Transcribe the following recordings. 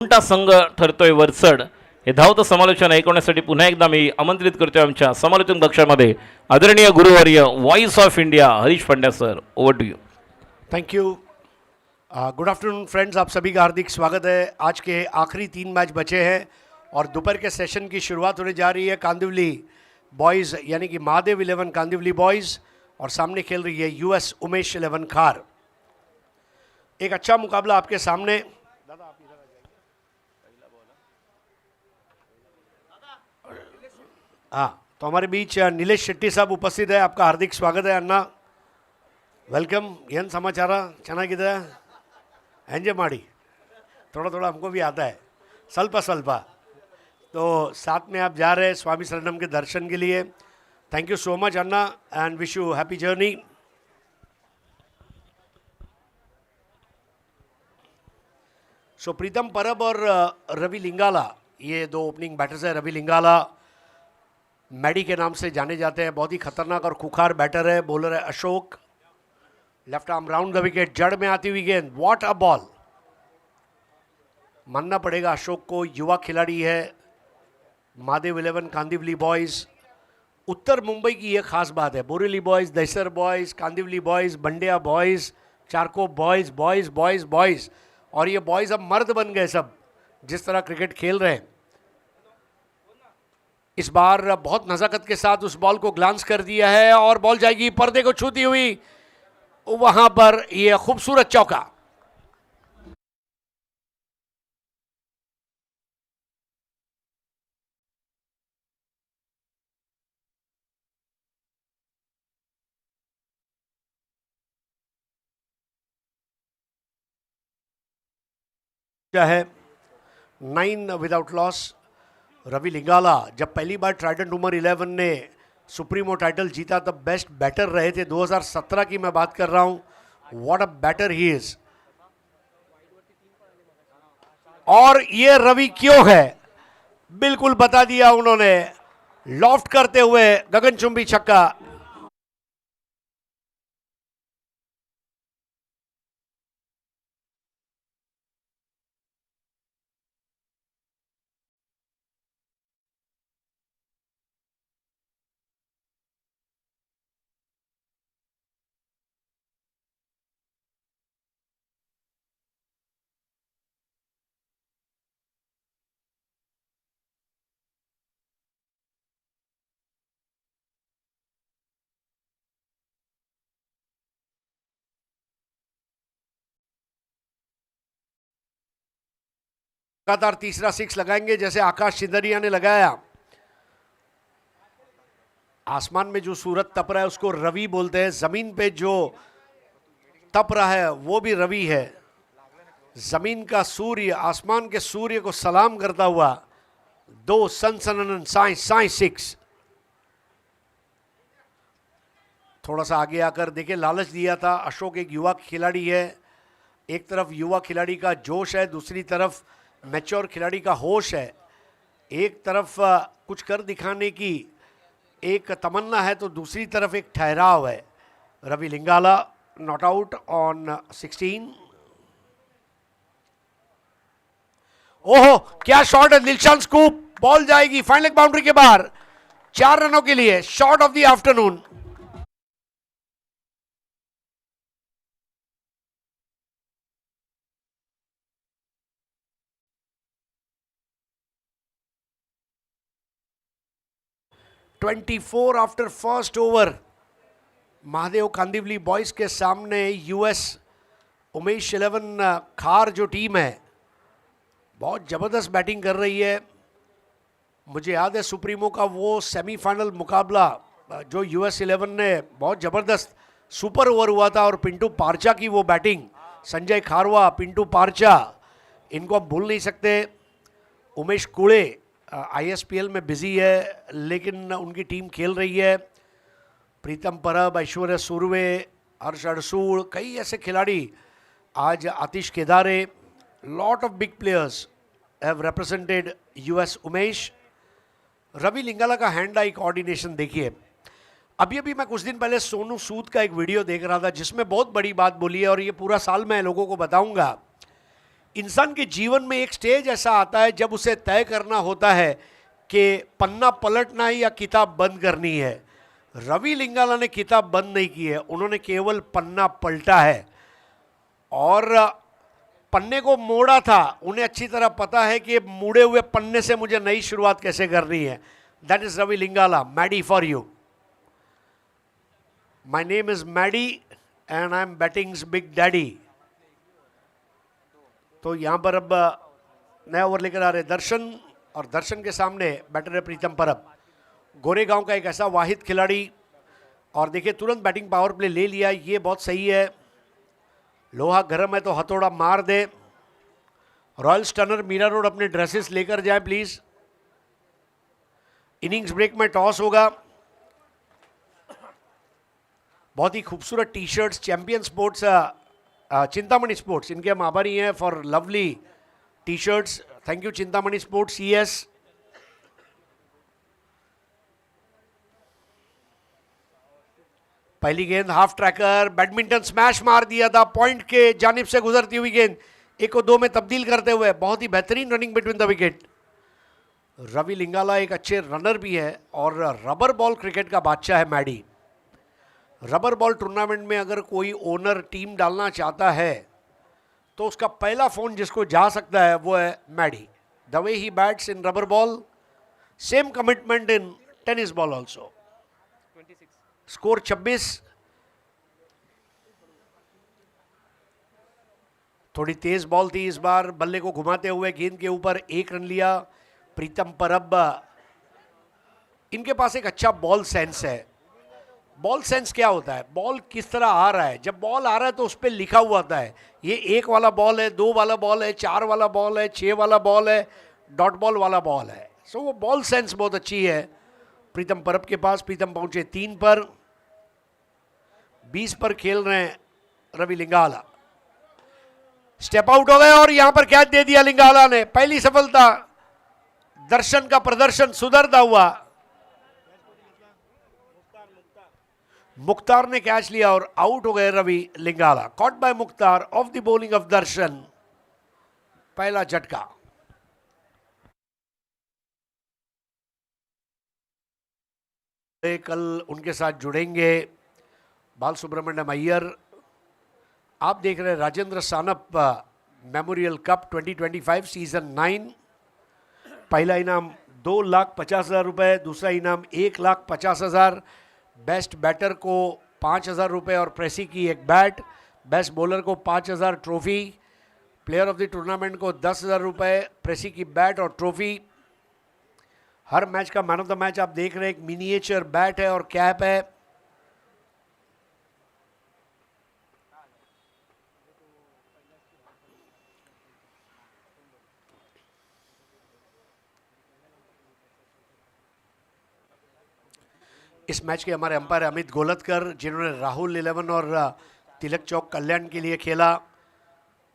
कोणता संघ ठरतोय वरचढ हे धावतं समालोचन ऐकण्यासाठी पुन्हा एकदा मी आमंत्रित करतोय आमच्या समालोचन कक्षामध्ये आदरणीय गुरुवर्य voice of India Harish Pandya sir, over to you. Thank you. Good afternoon friends, आप सभी का हार्दिक स्वागत है। आज के आखिरी 3 मैच बचे हैं और दोपहर के सेशन की शुरुआत होने जा रही है। कांदिवली बॉयज़ यानी कि महादेव 11 कांदिवली बॉयज़ और सामने खेल रही है यूएस उमेश 11 खार। एक अच्छा मुकाबला आपके सामने। हाँ, तो हमारे बीच नीलेश शेट्टी साहब उपस्थित है। आपका हार्दिक स्वागत है अन्ना, वेलकम। ಏನು ಸಮಾಚಾರ? ಚೆನ್ನಾಗಿದೆ? ಎಂಜಾಯ್ ಮಾಡಿ, थोड़ा थोड़ा हमको भी आता है, ಸ್ವಲ್ಪ। तो साथ में आप जा रहे हैं स्वामी शरणम के दर्शन के लिए। Thank you so much Anna and wish you happy journey. So Pritam Parab और रवि लिंगाला, ये दो ओपनिंग बैटर्स हैं। रवि लिंगाला मैडी के नाम से जाने जाते हैं, बहुत ही खतरनाक और खुखार बैटर है। बॉलर है Ashok, left arm round the wicket, जड़ में आती हुई गेंद, व्हाट अ बॉल। मानना पड़ेगा अशोक को, युवा खिलाड़ी है, महादेव 11 कांदिवली बॉयज़। उत्तर मुंबई की ये खास बात है, Borivali boys, Dahisar boys, Kandivali boys, Bandiya boys, Charkop boys, boys और ये बॉयज़ अब मर्द बन गए सब, जिस तरह क्रिकेट खेल रहे हैं। इस बार बहुत नज़ाकत के साथ उस बॉल को ग्लांस कर दिया है और बॉल जाएगी पर्दे को छूती हुई, वहां पर यह खूबसूरत चौका। क्या है 9 विदाउट लॉस। रवि लिंगाला जब पहली बार ट्राइडेंट उमर 11 ने सुप्रीमो टाइटल जीता तब बेस्ट बैटर रहे थे। 2017 की मैं बात कर रहा हूं। What a batter he is. और ये रवि क्यों है, बिल्कुल बता दिया उन्होंने, लॉफ्ट करते हुए गगनचुंबी छक्का। लगातार तीसरा 6 लगाएंगे जैसे आकाश सिंदरिया ने लगाया। आसमान में जो सूरज तप रहा है उसको रवि बोलते हैं, जमीन पे जो तप रहा है वो भी रवि है। जमीन का सूर्य आसमान के सूर्य को सलाम करता हुआ 2 सनसनन साई 6। थोड़ा सा आगे आकर देखिए, लालच दिया था। अशोक एक युवा खिलाड़ी है, एक तरफ युवा खिलाड़ी का जोश है, दूसरी तरफ मैच्योर खिलाड़ी का होश है। एक तरफ कुछ कर दिखाने की एक तमन्ना है तो दूसरी तरफ एक ठहराव है। Ravi Lingala not out on 16। ओहो क्या शॉट है, दिलशान स्कूप, बॉल जाएगी फाइनल लेग बाउंड्री के बाहर। 4 रनों के लिए shot of the afternoon. (24 after first over. Mahadev Kandivali boys के सामने यूएस उमेश 11 खार जो टीम है बहुत ज़बरदस्त बैटिंग कर रही है। मुझे याद है सुप्रीमो का वो सेमीफाइनल मुकाबला जो यूएस 11 ने बहुत ज़बरदस्त सुपर ओवर हुआ था और पिंटू पारचा की वो बैटिंग, संजय खारवा, पिंटू पारचा, इनको हम भूल नहीं सकते। उमेश कुड़े आईएसपीएल में बिजी है लेकिन उनकी टीम खेल रही है। प्रीतम परब, ऐश्वर्या सुरवे, हर्ष अड़सूड़, कई ऐसे खिलाड़ी, आज Atish Kedare, lot of big players have represented US Umesh. Ravi Lingala का हैंड आई कोऑर्डिनेशन देखिए। अभी मैं कुछ दिन पहले सोनू सूद का एक वीडियो देख रहा था जिसमें बहुत बड़ी बात बोली है और ये पूरा साल मैं लोगों को बताऊंगा इंसान के जीवन में एक स्टेज ऐसा आता है जब उसे तय करना होता है कि पन्ना पलटना है या किताब बंद करनी है। रवि लिंगाला ने किताब बंद नहीं की है, उन्होंने केवल पन्ना पलटा है और पन्ने को मोड़ा था। उन्हें अच्छी तरह पता है कि मुड़े हुए पन्ने से मुझे नई शुरुआत कैसे करनी है। That is Ravi Lingala. Maddy for you. My name is Maddy and I am batting's big daddy. तो यहां पर अब नया ओवर लेकर आ रहे दर्शन, और दर्शन के सामने बैटर है प्रीतम परब। गोरेगांव का एक ऐसा वाहिद खिलाड़ी, और देखिए तुरंत बैटिंग पावर प्ले ले लिया, ये बहुत सही है। लोहा गर्म है तो हथौड़ा मार दे। रॉयल स्टनर मीरा रोड अपने ड्रेसेस लेकर जाए प्लीज। इनिंग्स ब्रेक में टॉस होगा। बहुत ही खूबसूरत T shirts champion sports, Chintamani sports, इनके हम आभारी हैं for lovely T shirts. Thank you Chintamani sports CS। पहली गेंद हाफ ट्रैकर, बैडमिंटन स्मैश मार दिया था पॉइंट के जानिब से गुजरती हुई गेंद 1 को 2 में तब्दील करते हुए। बहुत ही बेहतरीन running between the wicket. Ravi Lingala एक अच्छे रनर भी है और रबर बॉल क्रिकेट का बादशाह है मैडी। रबर बॉल टूर्नामेंट में अगर कोई ओनर टीम डालना चाहता है तो उसका पहला फोन जिसको जा सकता है वो है Maddy. The way he bats in rubber ball, same commitment in tennis ball also. Score 26। थोड़ी तेज बॉल थी इस बार, बल्ले को घुमाते हुए गेंद के ऊपर 1 रन लिया प्रीतम परब। इनके पास एक अच्छा बॉल सेंस है। बॉल सेंस क्या होता है? बॉल किस तरह आ रहा है। जब बॉल आ रहा है तो उस पर लिखा हुआ होता है ये 1 वाला बॉल है, 2 वाला बॉल है, 4 वाला बॉल है, 6 वाला बॉल है, डॉट बॉल वाला बॉल है। सो वो बॉल सेंस बहुत अच्छी है प्रीतम परब के पास। प्रीतम पहुंचे 3 पर, 20 पर खेल रहे हैं रवि लिंगाला। स्टेप आउट हो गए और यहां पर कैच दे दिया लिंगाला ने। पहली सफलता। दर्शन का प्रदर्शन सुधरता हुआ। मुख्तार ने कैच लिया और आउट हो गए Ravi Lingala. Caught by Mukhtar off the bowling of Darshan. पहला झटका। कल उनके साथ जुड़ेंगे बाल सुब्रमण्यम अय्यर। आप देख रहे हैं Rajendra Sanap memorial cup 2025 season 9। पहला इनाम 2,50,000 रुपए, दूसरा इनाम 1,50,000। बेस्ट बैटर को 5,000 रुपये और प्रेसी की एक बैट। बेस्ट बॉलर को 5,000 trophy. Player of the tournament को 10,000 रुपये, प्रेसी की बैट और ट्रॉफी। हर मैच का मैन ऑफ द मैच आप देख रहे हैं, एक मिनिएचर बैट है और कैप है। इस मैच के हमारे अंपायर अमित गोलतकर, जिन्होंने राहुल 11 और तिलक चौक कल्याण के लिए खेला।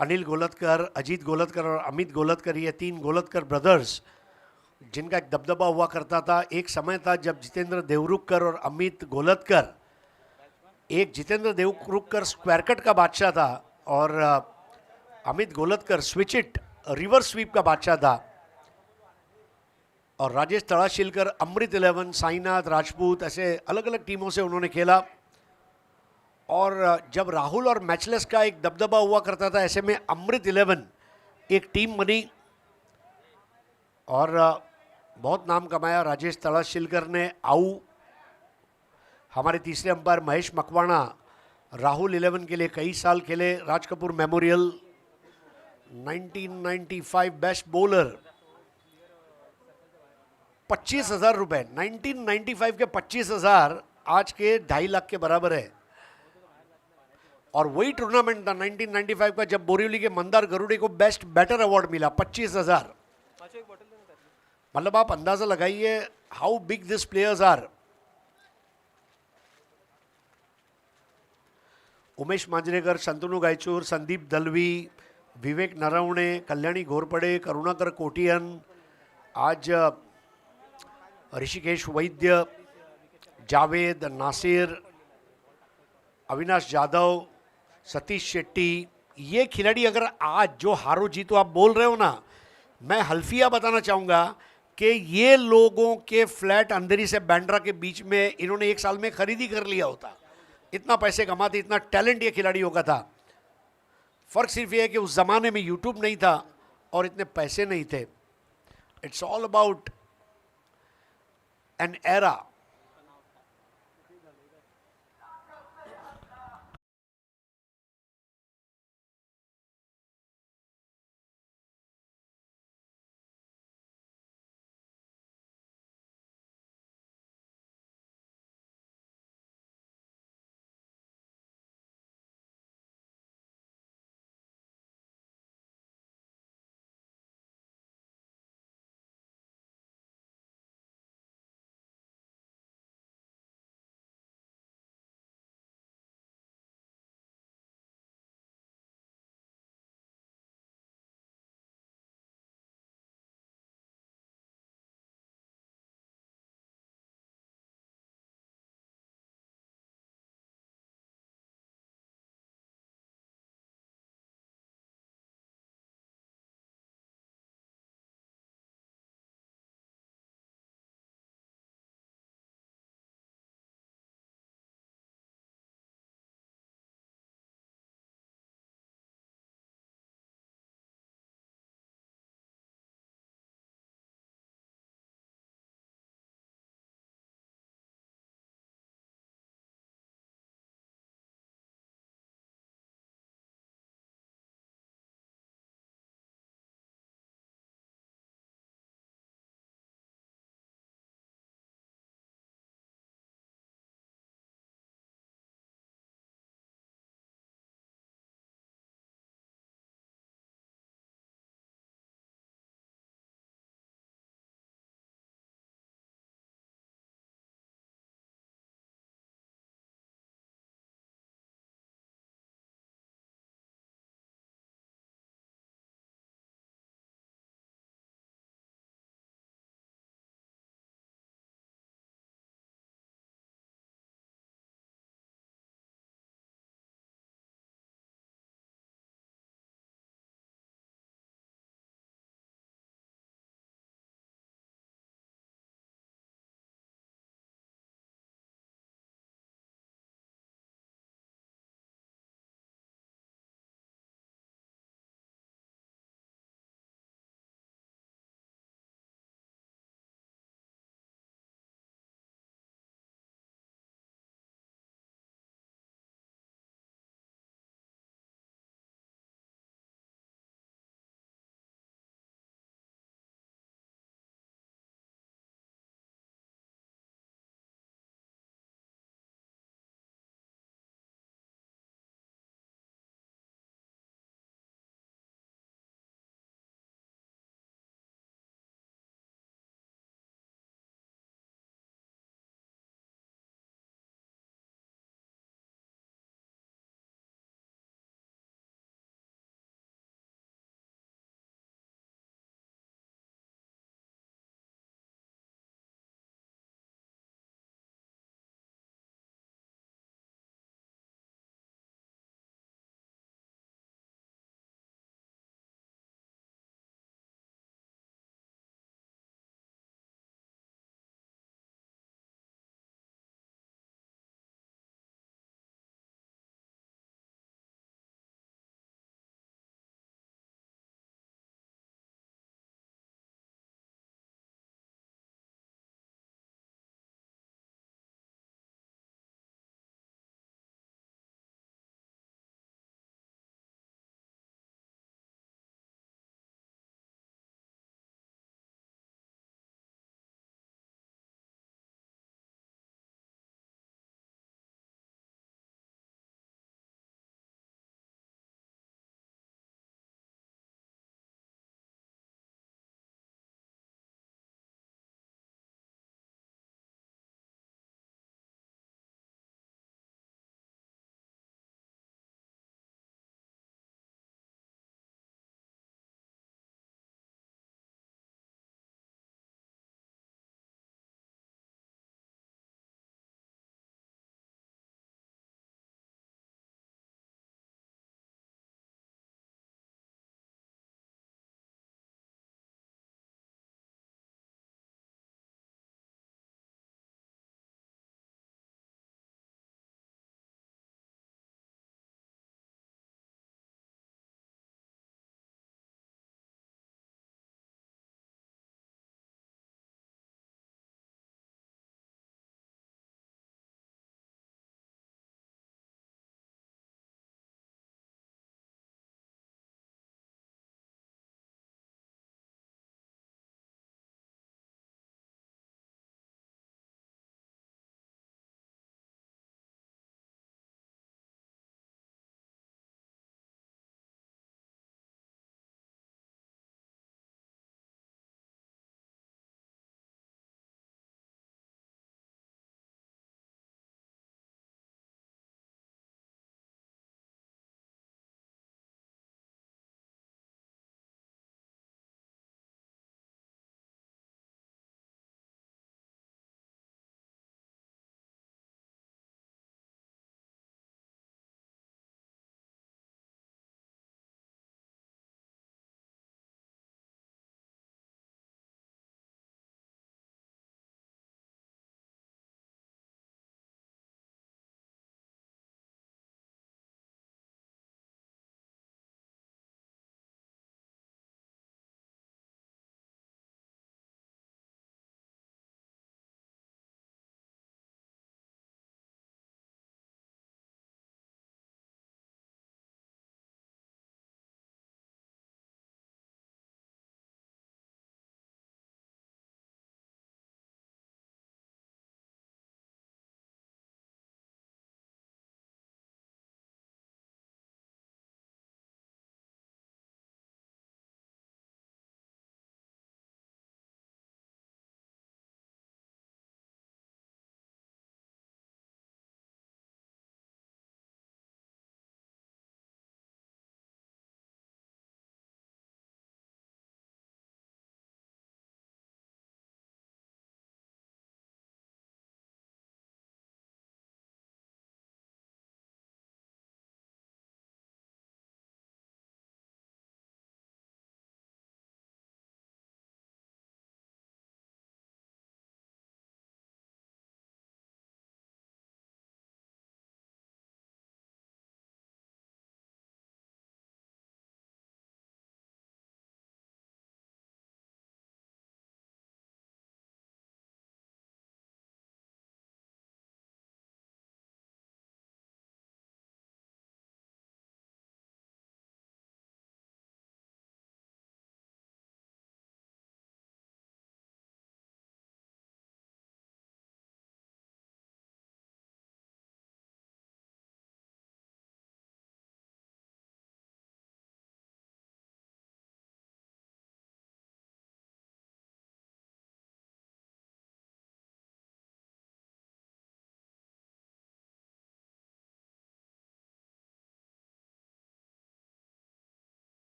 अनिल गोलतकर, अजीत गोलतकर और अमित गोलतकर, ये 3 गोलतकर ब्रदर्स जिनका एक दबदबा हुआ करता था। एक समय था जब जितेंद्र देवरुखकर और अमित गोलतकर, एक जितेंद्र देवरुखकर स्क्वायर कट का बादशाह था और Amit Golatkar switch it reverse sweep का बादशाह था। और राजेश तड़ाशिलकर, अमृत 11, साईनाथ राजपूत, ऐसे अलग अलग टीमों से उन्होंने खेला। और जब राहुल और मैचलेस का एक दबदबा हुआ करता था, ऐसे में अमृत 11 एक टीम बनी और बहुत नाम कमाया राजेश तड़ाशिलकर ने। आऊ हमारे तीसरे अंपायर महेश मकवाणा, राहुल 11 के लिए कई साल खेले। Raj Kapoor memorial 1995 best bowler, 25,000 रुपये। 1995 के 25,000 आज के 2.5 लाख के बराबर है। और वही टूर्नामेंट था 1995 का जब बोरीवली के मंदार गरुड़े को बेस्ट बैटर अवार्ड मिला, 25,000। मतलब आप अंदाजा लगाइए how big this players are. Umesh Manjrekar, Shantanu Gaichur, Sandeep Dalvi, Vivek Naravane, Kalyani Ghorpade, Karunakar Kotian, आज ऋषिकेश वैद्य, जावेद नासिर, अविनाश जाधव, सतीश शेट्टी, ये खिलाड़ी अगर आज जो हारो जीतो आप बोल रहे हो ना, मैं हल्फिया बताना चाहूंगा कि ये लोगों के फ्लैट अंधेरी से बैंड्रा के बीच में इन्होंने एक साल में खरीदी कर लिया होता। इतना पैसे कमाते, इतना टैलेंट ये खिलाड़ियों का था। फर्क सिर्फ ये है कि उस जमाने में यूट्यूब नहीं था और इतने पैसे नहीं थे। It's all about an era.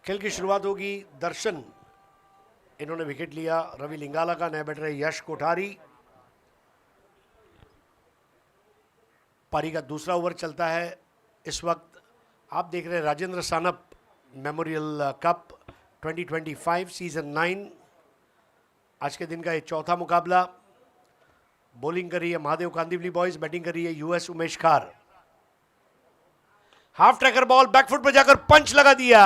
खेल की शुरुआत होगी दर्शन, इन्होंने विकेट लिया। रवि लिंगाला का नया बैटर है यश कोठारी। पारी का दूसरा ओवर चलता है इस वक्त। आप देख रहे हैं Rajendra Sanap memorial cup 2025 season 9। आज के दिन का ये चौथा मुकाबला। बॉलिंग कर रही है महादेव कांदिवली बॉयज, बैटिंग कर रही है यूएस उमेश खार। हाफ ट्रैकर बॉल बैकफुट पर जाकर पंच लगा दिया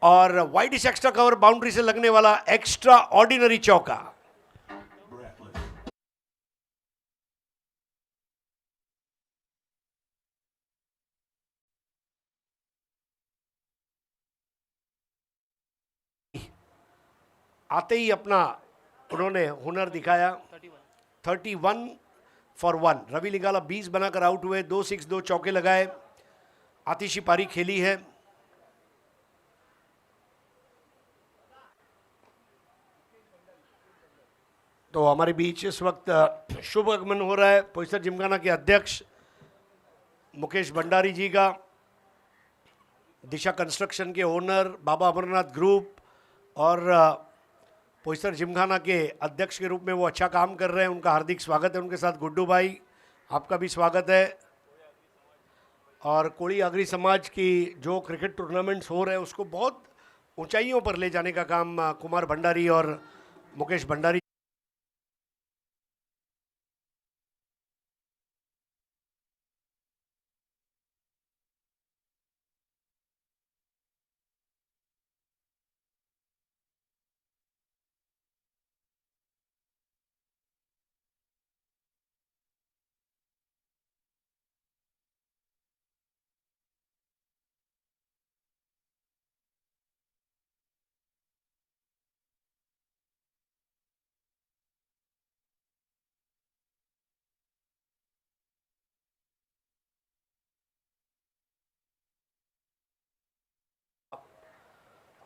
और वाइडिश एक्स्ट्रा कवर बाउंड्री से लगने वाला एक्स्ट्रा ऑर्डिनरी चौका। आते ही अपना उन्होंने हुनर दिखाया। 31 फॉर 1। रवि लिंगाला 20 बनाकर आउट हुए, 2 6 2 चौके लगाए। आतिशी पारी खेली है। तो हमारे बीच इस वक्त शुभ आगमन हो रहा है पोइसर जिमखाना के अध्यक्ष मुकेश भंडारी जी का, दिशा कंस्ट्रक्शन के ओनर बाबा अमरनाथ ग्रुप, और पोइसर जिमखाना के अध्यक्ष के रूप में वो अच्छा काम कर रहे हैं। उनका हार्दिक स्वागत है। उनके साथ गुड्डू भाई, आपका भी स्वागत है। और कोड़ी आगरी समाज की जो क्रिकेट टूर्नामेंट्स हो रहे हैं उसको बहुत ऊंचाइयों पर ले जाने का काम कुमार भंडारी और मुकेश भंडारी।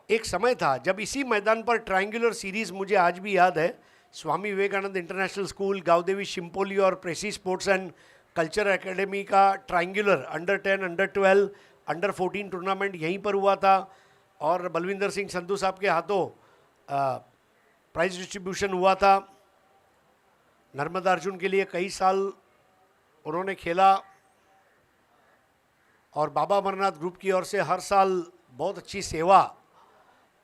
एक समय था जब इसी मैदान पर ट्रायंगुलर सीरीज, मुझे आज भी याद है, स्वामी विवेकानंद इंटरनेशनल स्कूल, गावदेवी शिम्पोली और प्रेसी स्पोर्ट्स एंड कल्चर एकेडमी का triangular under 10, under 12, under 14 tournament यहीं पर हुआ था। और बलविंदर सिंह संधू साहब के हाथों प्राइज डिस्ट्रीब्यूशन हुआ था। नर्मदा अर्जुन के लिए कई साल उन्होंने खेला और बाबा अमरनाथ ग्रुप की ओर से हर साल बहुत अच्छी सेवा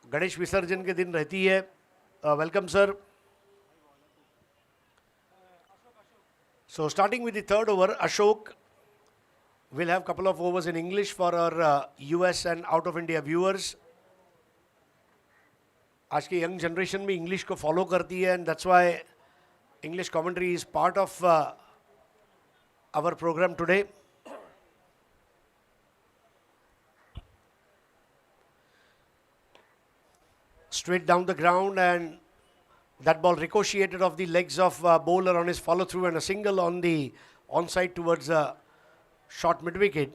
गणेश विसर्जन के दिन रहती है। Welcome sir. So starting with the third over, Ashok will have couple of overs in English for our US and out of India viewers. आज की यंग जनरेशन भी इंग्लिश को फॉलो करती है, and that's why English commentary is part of our programme today. Straight down the ground, and that ball ricocheted off the legs of bowler on his follow through, and a single on the onside towards short mid wicket.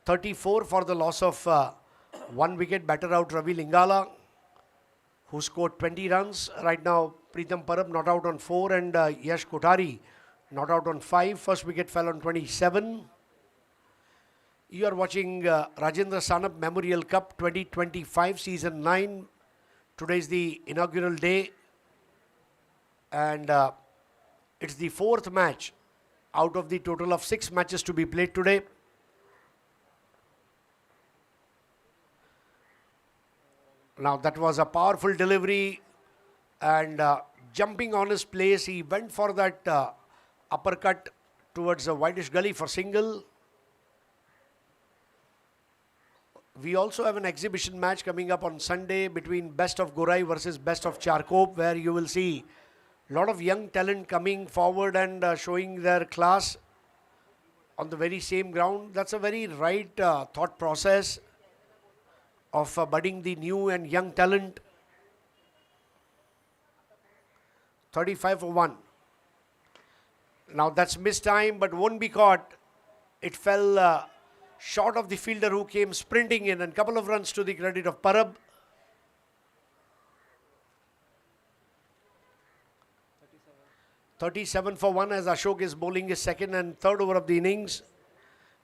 34 for the loss of 1 wicket. Batter out Ravi Lingala, who scored 20 runs. Right now Pritam Parab not out on 4, and Yash Kothari not out on 5. First wicket fell on 27. You are watching Rajendra Sanap Memorial Cup 2025 season 9. Today is the inaugural day, and it's the 4th match out of the total of 6 matches to be played today. Now that was a powerful delivery, and jumping on his place, he went for that uppercut towards the whitish gully for single. We also have an exhibition match coming up on Sunday between Best of Gorai versus Best of Charkop, where you will see a lot of young talent coming forward and showing their class on the very same ground. That's a very right thought process of budding the new and young talent. 35 for 1. Now that's missed time, but won't be caught. It fell short of the fielder who came sprinting in, and couple of runs to the credit of Parab. 37 for 1 as Ashok is bowling his second and third over of the innings.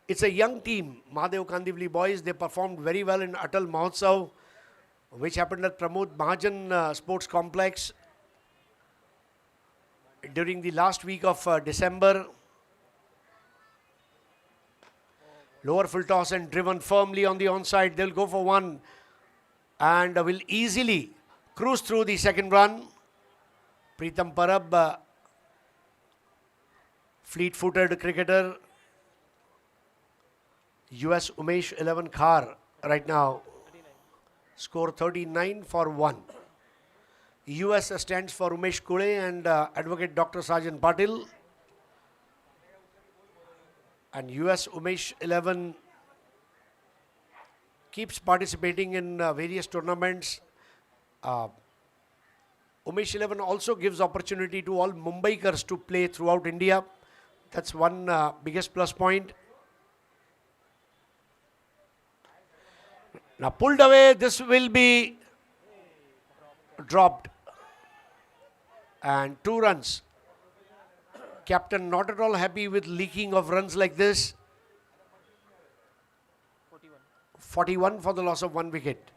It's a young team, Mahadev Kandivli boys. They performed very well in Atal Mahotsav. which happened at Pramod Mahajan Sports Complex during the last week of December. Lower full toss and driven firmly on the onside. They'll go for one and will easily cruise through the second run. Preetham Parab, fleet-footed cricketer. US Umesh 11 Khar right now. Score 39 for 1. US stands for Umesh Kule and Advocate Dr. Sajan Patil. And US Umesh 11 keeps participating in various tournaments. Umesh 11 also gives opportunity to all Mumbaikars to play throughout India. That's one biggest plus point. Now pulled away, this will be dropped. And 2 runs. Captain not at all happy with leaking of runs like this. 41 for the loss of 1 wicket.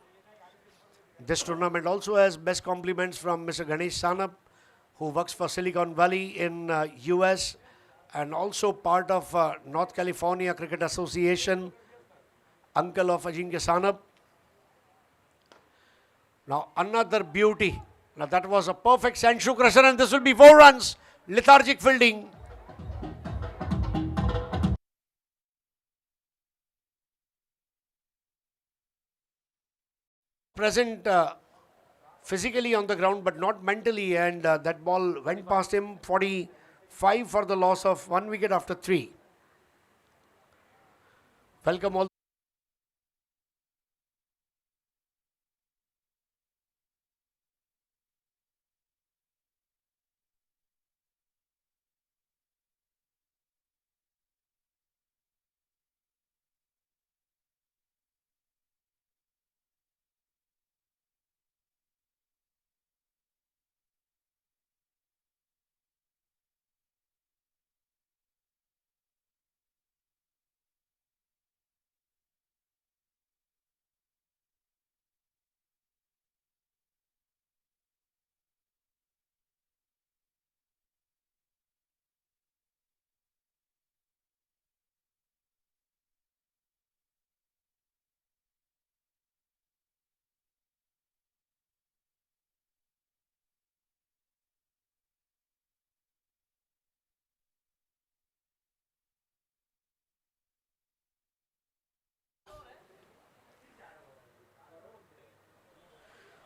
This tournament also has best compliments from Mr. Ganesh Sanap, who works for Silicon Valley in US and also part of North California Cricket Association, uncle of Ajinkya Sanap. Now another beauty. Now that was a perfect Sandshoe crusher and this will be 4 runs. Lethargic fielding. Present physically on the ground but not mentally, and that ball went past him. 45 for the loss of 1 wicket after 3. Welcome all.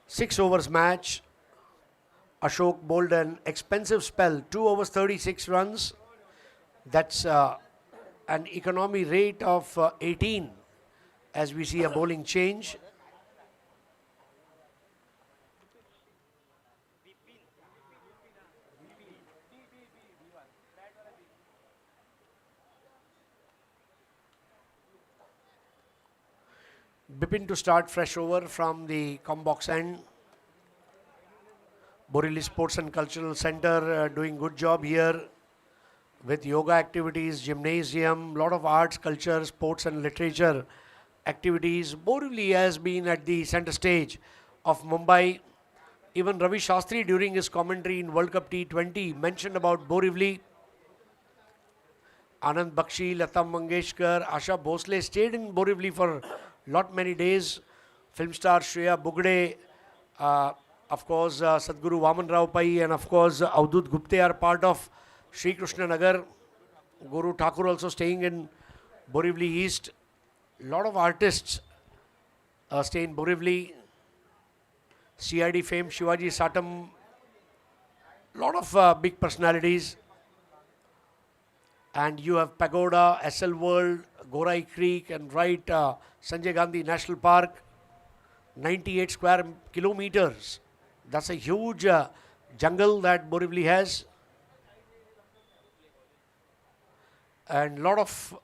Six overs match. Ashok bowled an expensive spell, 2 overs 36 runs. That's an economy rate of 18 as we see a bowling change. Bipin to start fresh over from the Combox end. Borivali Sports and Cultural Center doing good job here with yoga activities, gymnasium, lot of arts, culture, sports and literature activities. Borivali has been at the center stage of Mumbai. Even Ravi Shastri during his commentary in World Cup T20 mentioned about Borivali. Anand Bakshi, Lata Mangeshkar, Asha Bhosle stayed in Borivali for many days. Film star Shreya Bugde, of course Sadhguru Vaman Rao Pai, and of course Avdut Gupte are part of Sri Krishna Nagar. Guru Thakur also staying in Borivali East. Lot of artists stay in Borivali. CID fame Shivaji Satam. Lot of big personalities. And you have Pagoda, SL World, Gorai Creek, and right Sanjay Gandhi National Park. 98 square kilometers. That's a huge jungle that Borivali has. And lot of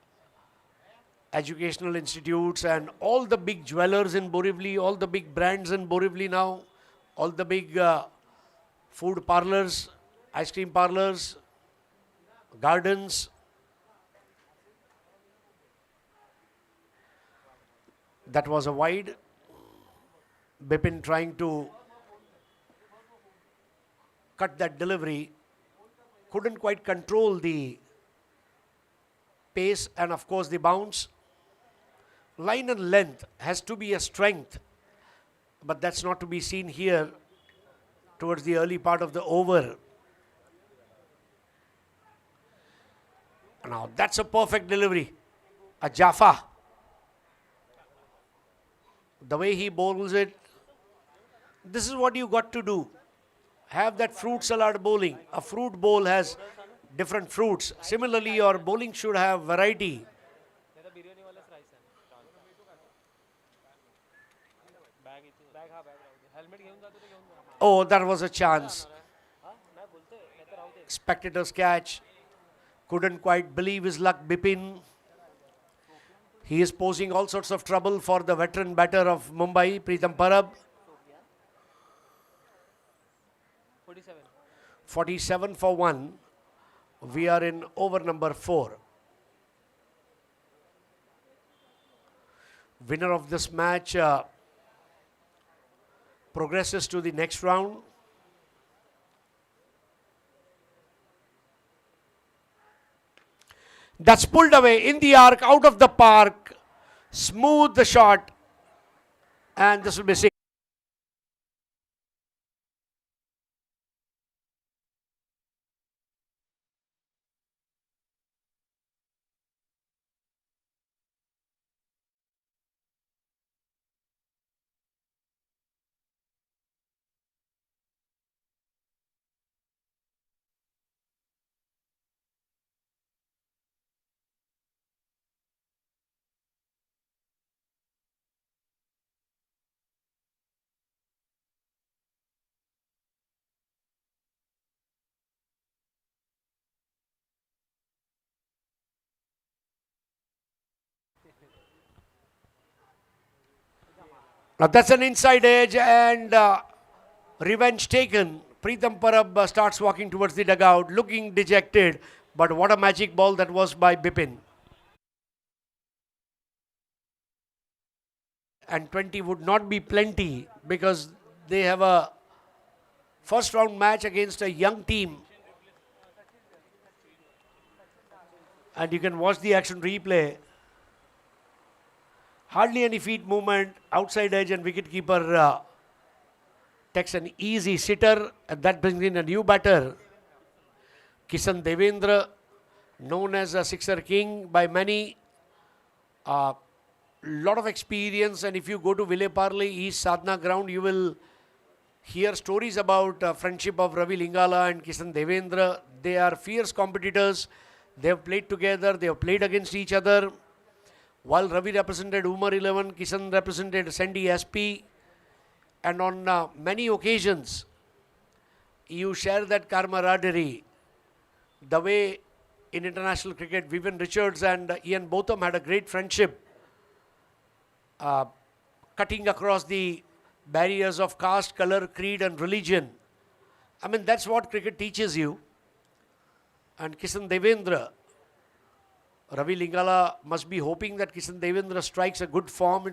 educational institutes and all the big jewelers in Borivali, all the big brands in Borivali now, all the big food parlors, ice cream parlors, gardens. That was a wide. Bipin trying to cut that delivery, couldn't quite control the pace and of course the bounce. Line and length has to be a strength, but that's not to be seen here towards the early part of the over. Now that's a perfect delivery. A Jaffa. The way he bowls it, this is what you got to do. Have that fruit salad bowling. A fruit bowl has different fruits. Similarly, your bowling should have variety. Oh, that was a chance. Spectators catch. Couldn't quite believe his luck, Bipin. He is posing all sorts of trouble for the veteran batter of Mumbai, Pritham Parab. 47 for 1. We are in over number 4. Winner of this match progresses to the next round. That's pulled away in the arc, out of the park. Smooth the shot. And this will be 6. Now that's an inside edge and revenge taken. Pritham Parab starts walking towards the dugout, looking dejected. But what a magic ball that was by Bipin. And 20 would not be plenty because they have a first round match against a young team. And you can watch the action replay. Hardly any feet movement, outside edge, and wicketkeeper takes an easy sitter, and that brings in a new batter. Kishan Devendra, known as a sixer king by many. Lot of experience, and if you go to Vile Parle East Sadhana ground, you will hear stories about friendship of Ravi Lingala and Kishan Devendra. They are fierce competitors. They have played together. They have played against each other. While Ravi represented Umar 11, Kishan represented Sandy SP. And on many occasions, you share that camaraderie. The way in international cricket, Vivian Richards and Ian Botham had a great friendship. Cutting across the barriers of caste, color, creed and religion. I mean, that's what cricket teaches you. And Kishan Devendra, Ravi Lingala must be hoping that Kishan Devendra strikes a good form.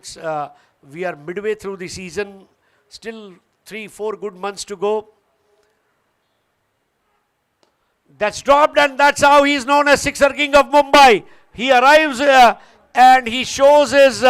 We are midway through the season. Still 3-4 good months to go. That's dropped, and that's how he is known as Sixer King of Mumbai. He arrives and he shows his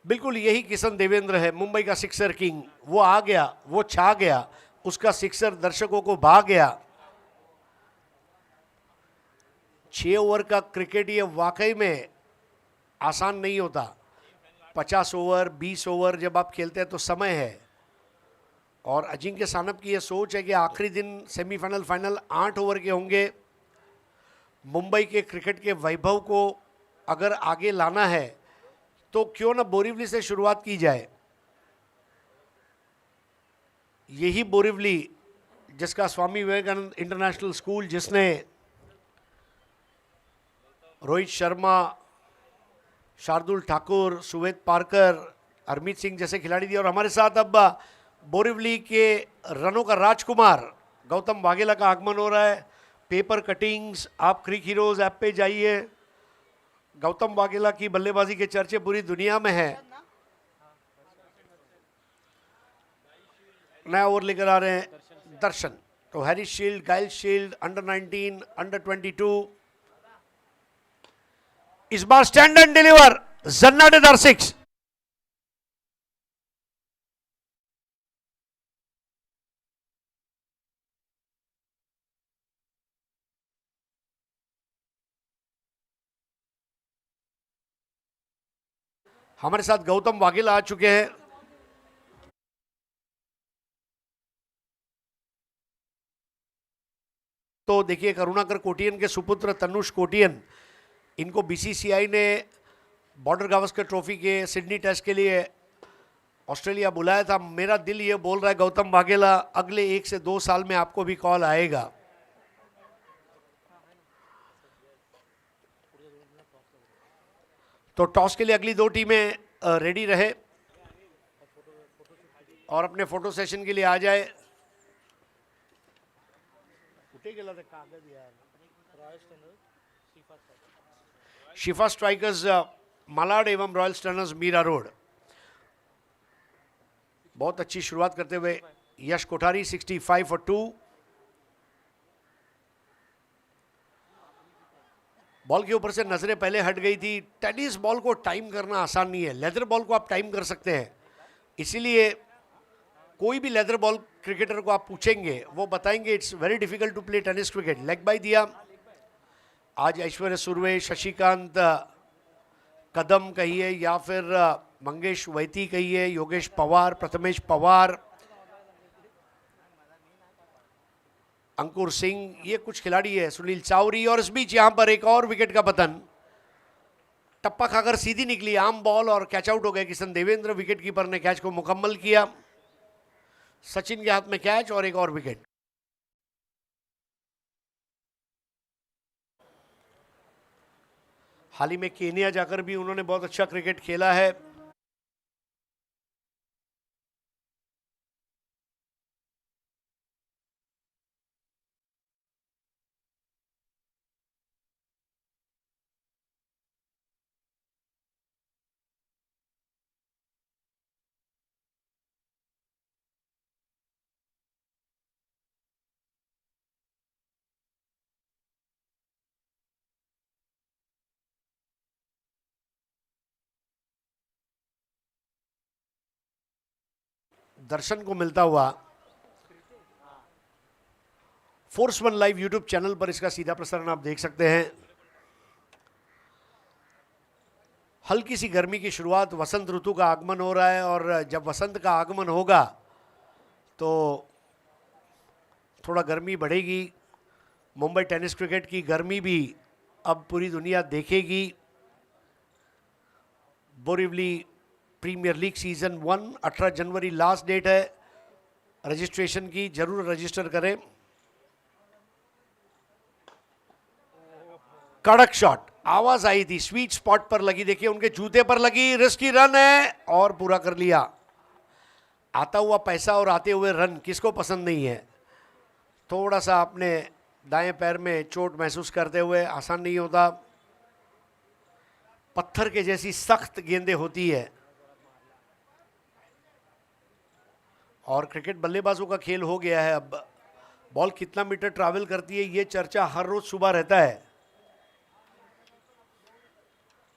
बिल्कुल यही किशन देवेंद्र है, मुंबई का sixer king. वो आ गया, वो छा गया, उसका सिक्सर दर्शकों को भा गया. 6 ओवर का क्रिकेट ये वाकई में आसान नहीं होता. 50 ओवर 20 ओवर जब आप खेलते हैं तो समय है. और अजिंक्य सानप की ये सोच है कि आखिरी दिन सेमीफाइनल फाइनल 8 ओवर के होंगे. मुंबई के क्रिकेट के वैभव को अगर आगे लाना है तो क्यों ना बोरिवली से शुरुआत की जाए. यही बोरिवली जिसका स्वामी विवेकानंद इंटरनेशनल स्कूल, जिसने रोहित शर्मा, शार्दुल ठाकुर, सुवेद पारकर, हरमीत सिंह जैसे खिलाड़ी दिए। और हमारे साथ अब बोरिवली के रनों का राजकुमार गौतम वाघेला का आगमन हो रहा है। पेपर कटिंग्स, आप क्रिक हीरोज ऐप पे जाइए। गौतम वाघेला की बल्लेबाजी के चर्चे पूरी दुनिया में है। नया ओवर लेकर आ रहे हैं दर्शन। तो हैरिस शील्ड, गाइल शील्ड, अंडर 19, अंडर 22, इस बार स्टैंड एंड डिलीवर, जन्नाटेदार 6। हमारे साथ गौतम वाघेला आ चुके हैं। तो देखिए, करुणाकर कोटियन के सुपुत्र तनुष कोटियन, इनको बीसीसीआई ने बॉर्डर गावस्कर ट्रॉफी के सिडनी टेस्ट के लिए ऑस्ट्रेलिया बुलाया था। मेरा दिल ये बोल रहा है गौतम वाघेला, अगले 1 से 2 साल में आपको भी कॉल आएगा। तो टॉस के लिए अगली 2 टीमें रेडी रहे और अपने फोटो सेशन के लिए आ जाए। शिफा स्ट्राइकर्स मालाड एवं रॉयल स्टर्नर्स मीरा रोड। बहुत अच्छी शुरुआत करते हुए यश कोठारी 65 फॉर 2। बॉल के ऊपर से नजरें पहले हट गई थी। टेनिस बॉल को टाइम करना आसान नहीं है, लेदर बॉल को आप टाइम कर सकते हैं। इसीलिए कोई भी लेदर बॉल क्रिकेटर को आप पूछेंगे वो बताएंगे it's very difficult to play tennis cricket. Leg bye दिया आज ऐश्वर्या सुरवे, शशिकांत कदम कहिए या फिर मंगेश वैती कहिए, योगेश पवार, प्रथमेश पवार, अंकुर सिंह, ये कुछ खिलाड़ी है, सुनील चावरी। और इस बीच यहां पर एक और विकेट का पतन, टप्पा खाकर सीधी निकली आम बॉल और कैच आउट हो गए किशन देवेंद्र। विकेट कीपर ने कैच को मुकम्मल किया। सचिन के हाथ में कैच और एक और विकेट। हाल ही में केनिया जाकर भी उन्होंने बहुत अच्छा क्रिकेट खेला है। दर्शन को मिलता हुआ force one live YouTube channel पर इसका सीधा प्रसारण आप देख सकते हैं। हल्की सी गर्मी की शुरुआत, वसंत ऋतु का आगमन हो रहा है और जब वसंत का आगमन होगा तो थोड़ा गर्मी बढ़ेगी। मुंबई टेनिस क्रिकेट की गर्मी भी अब पूरी दुनिया देखेगी। बोरिवली प्रीमियर लीग सीजन 1 18 जनवरी लास्ट डेट है रजिस्ट्रेशन की, जरूर रजिस्टर करें। कड़क शॉट, आवाज आई थी, स्वीट स्पॉट पर लगी, देखिए उनके जूते पर लगी, रिस्की रन है और पूरा कर लिया। आता हुआ पैसा और आते हुए रन किसको पसंद नहीं है। थोड़ा सा अपने दाएं पैर में चोट महसूस करते हुए, आसान नहीं होता, पत्थर के जैसी सख्त गेंदें होती है और क्रिकेट बल्लेबाजों का खेल हो गया है। अब बॉल कितना मीटर ट्रैवल करती है ये चर्चा हर रोज सुबह रहता है।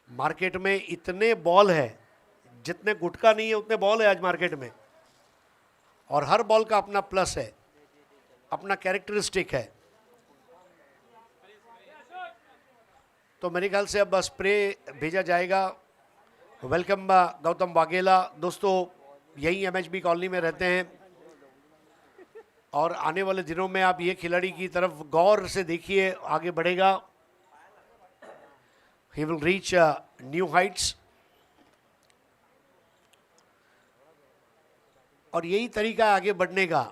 मार्केट में इतने बॉल है, जितने गुटखा नहीं है उतने बॉल है आज मार्केट में, और हर बॉल का अपना प्लस है, अपना कैरेक्टरिस्टिक है। तो मेरे ख्याल से अब स्प्रे भेजा जाएगा। वेलकम गौतम वाघेला। दोस्तों यही एमएचबी कॉलोनी में रहते हैं और आने वाले दिनों में आप ये खिलाड़ी की तरफ गौर से देखिए, आगे बढ़ेगा। He will reach new heights। और यही तरीका है आगे बढ़ने का।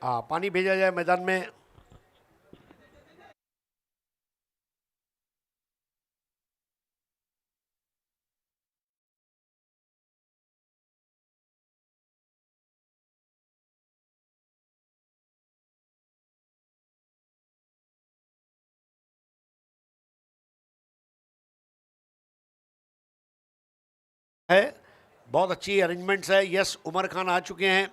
पानी भेजा जाए मैदान में। है, बहुत अच्छी अरेंजमेंट्स है। यस उमर खान आ चुके हैं,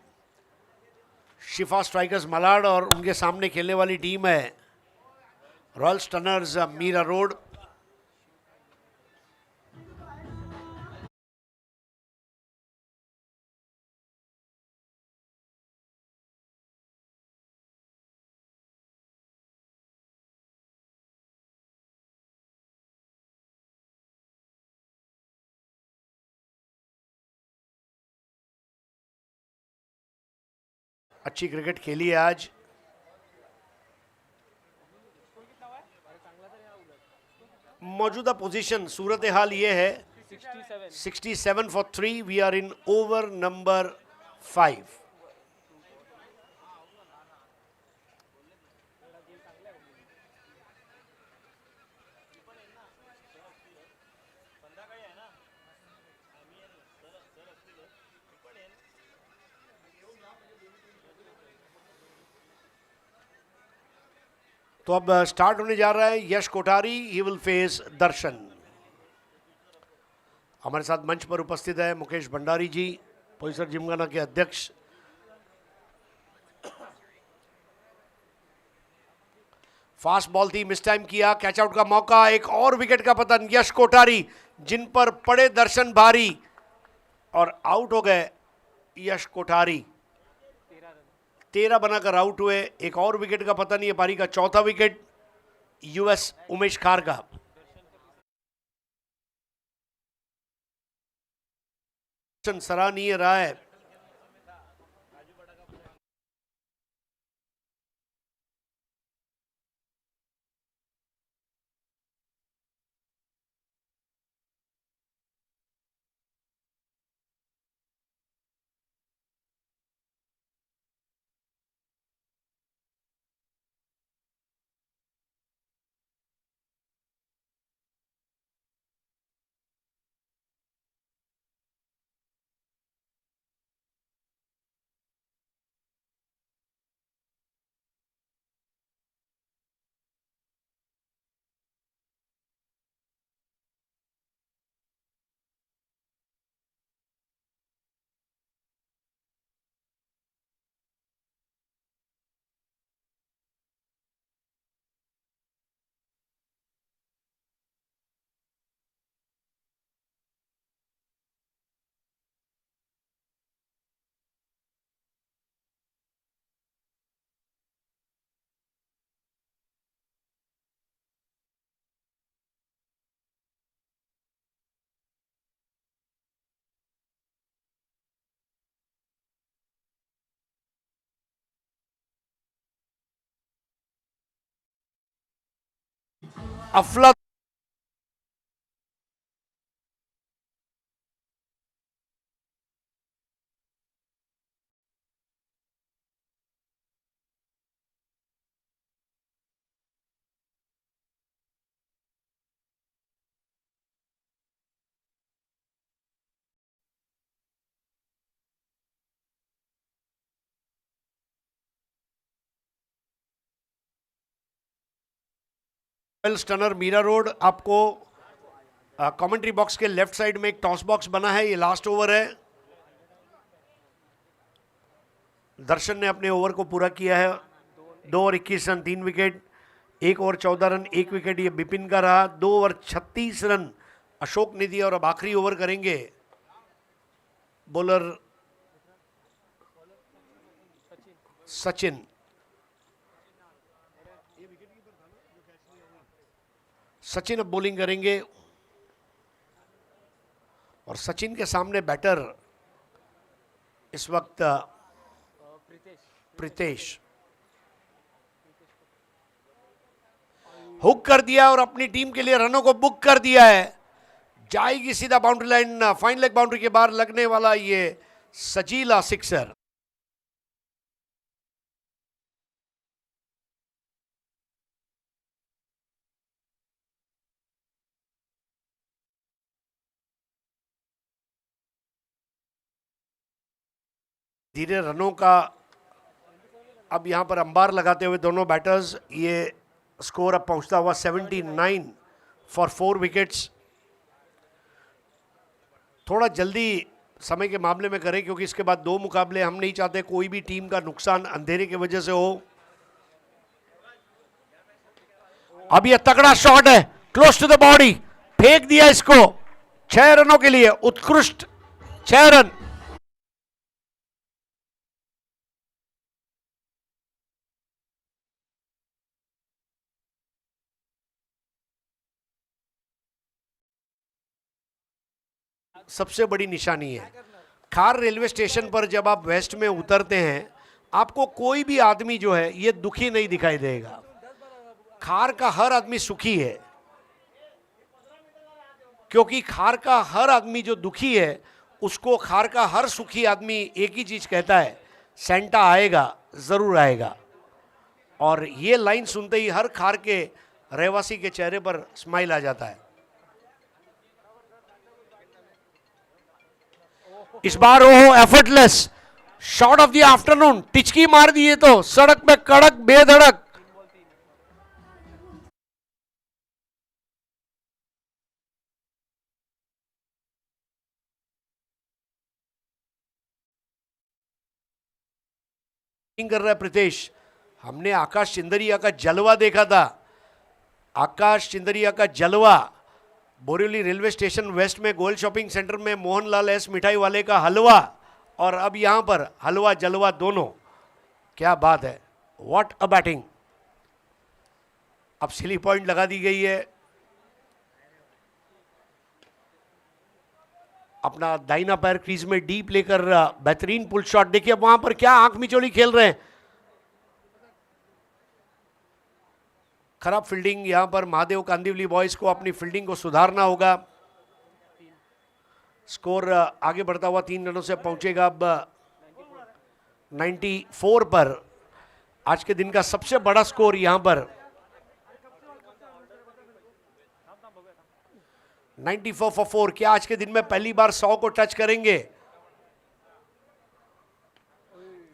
शिफा स्ट्राइकर्स मलाड, और उनके सामने खेलने वाली टीम है रॉयल स्टनर्स मीरा रोड। अच्छी क्रिकेट खेली है आज। मौजूदा पोजीशन सूरत हाल ये है 67 for 3। We are in over number 5। तो अब स्टार्ट होने जा रहा है। Yash Kothari, he will face Darshan. हमारे साथ मंच पर उपस्थित है मुकेश भंडारी जी, पोईसर जिमखाना के अध्यक्ष। फास्ट बॉल थी, मिस टाइम किया, कैच आउट का मौका, एक और विकेट का पतन। यश कोठारी जिन पर पड़े दर्शन भारी और आउट हो गए यश कोठारी। 13 बनाकर आउट हुए। एक और विकेट का पतन, ये पारी का चौथा विकेट यूएस उमेश खार का। सराहनीय रहा है। अफला स्टनर मीरा रोड। आपको कमेंट्री बॉक्स के लेफ्ट साइड में एक टॉस बॉक्स बना है, ये लास्ट ओवर है। दर्शन ने अपने ओवर को पूरा किया है। 2 over 21 run 3 wicket, 1 over 14 run 1 wicket ये बिपिन का रहा। 2 ओवर 36 रन अशोक ने दिया। और अब आखिरी ओवर करेंगे बॉलर सचिन। सचिन अब बॉलिंग करेंगे और सचिन के सामने बैटर इस वक्त प्रीतेश। हुक कर दिया और अपनी टीम के लिए रनों को बुक कर दिया है। जाएगी सीधा boundary line, fine leg boundary के बाहर लगने वाला ये सजीला सिक्सर। धीरे रनों का अब यहां पर अंबार लगाते हुए दोनों बैटर्स। ये स्कोर अब पहुंचता हुआ 79 फॉर 4 विकेट्स। थोड़ा जल्दी समय के मामले में करें, क्योंकि इसके बाद 2 मुकाबले, हम नहीं चाहते कोई भी टीम का नुकसान अंधेरे की वजह से हो। अब ये तगड़ा शॉट है, क्लोज टू द बॉडी, फेंक दिया इसको 6 रनों के लिए, उत्कृष्ट 6 रन। सबसे बड़ी निशानी है खार रेलवे स्टेशन पर जब आप वेस्ट में उतरते हैं, आपको कोई भी आदमी जो है ये दुखी नहीं दिखाई देगा। खार का हर आदमी सुखी है, क्योंकि खार का हर आदमी जो दुखी है उसको खार का हर सुखी आदमी एक ही चीज कहता है, सेंटा आएगा, जरूर आएगा। और ये लाइन सुनते ही हर खार के रहवासी के चेहरे पर स्माइल आ जाता है। इस बार ओहो, effortless shot of the afternoon, टिचकी मार दिए तो सड़क पे कड़क बेधड़क। कर रहा है प्रीतेश, हमने आकाश चिंदरिया का जलवा देखा था। आकाश चिंदरिया का जलवा बोरिवली रेलवे स्टेशन वेस्ट में गोयल शॉपिंग सेंटर में मोहनलाल एस मिठाई वाले का हलवा, और अब यहां पर हलवा जलवा दोनों। क्या बात है, व्हाट अ बैटिंग। अब सिली पॉइंट लगा दी गई है। अपना दाहिना पैर क्रीज में डीप लेकर बेहतरीन पुल शॉट। देखिए वहां पर क्या आंख मिचोली खेल रहे हैं। खराब फील्डिंग, यहां पर महादेव कांदिवली बॉयज को अपनी फील्डिंग को सुधारना होगा। स्कोर आगे बढ़ता हुआ 3 रनों से पहुंचेगा अब 94 पर। आज के दिन का सबसे बड़ा स्कोर यहां पर 94 for 4। क्या आज के दिन में पहली बार 100 को टच करेंगे?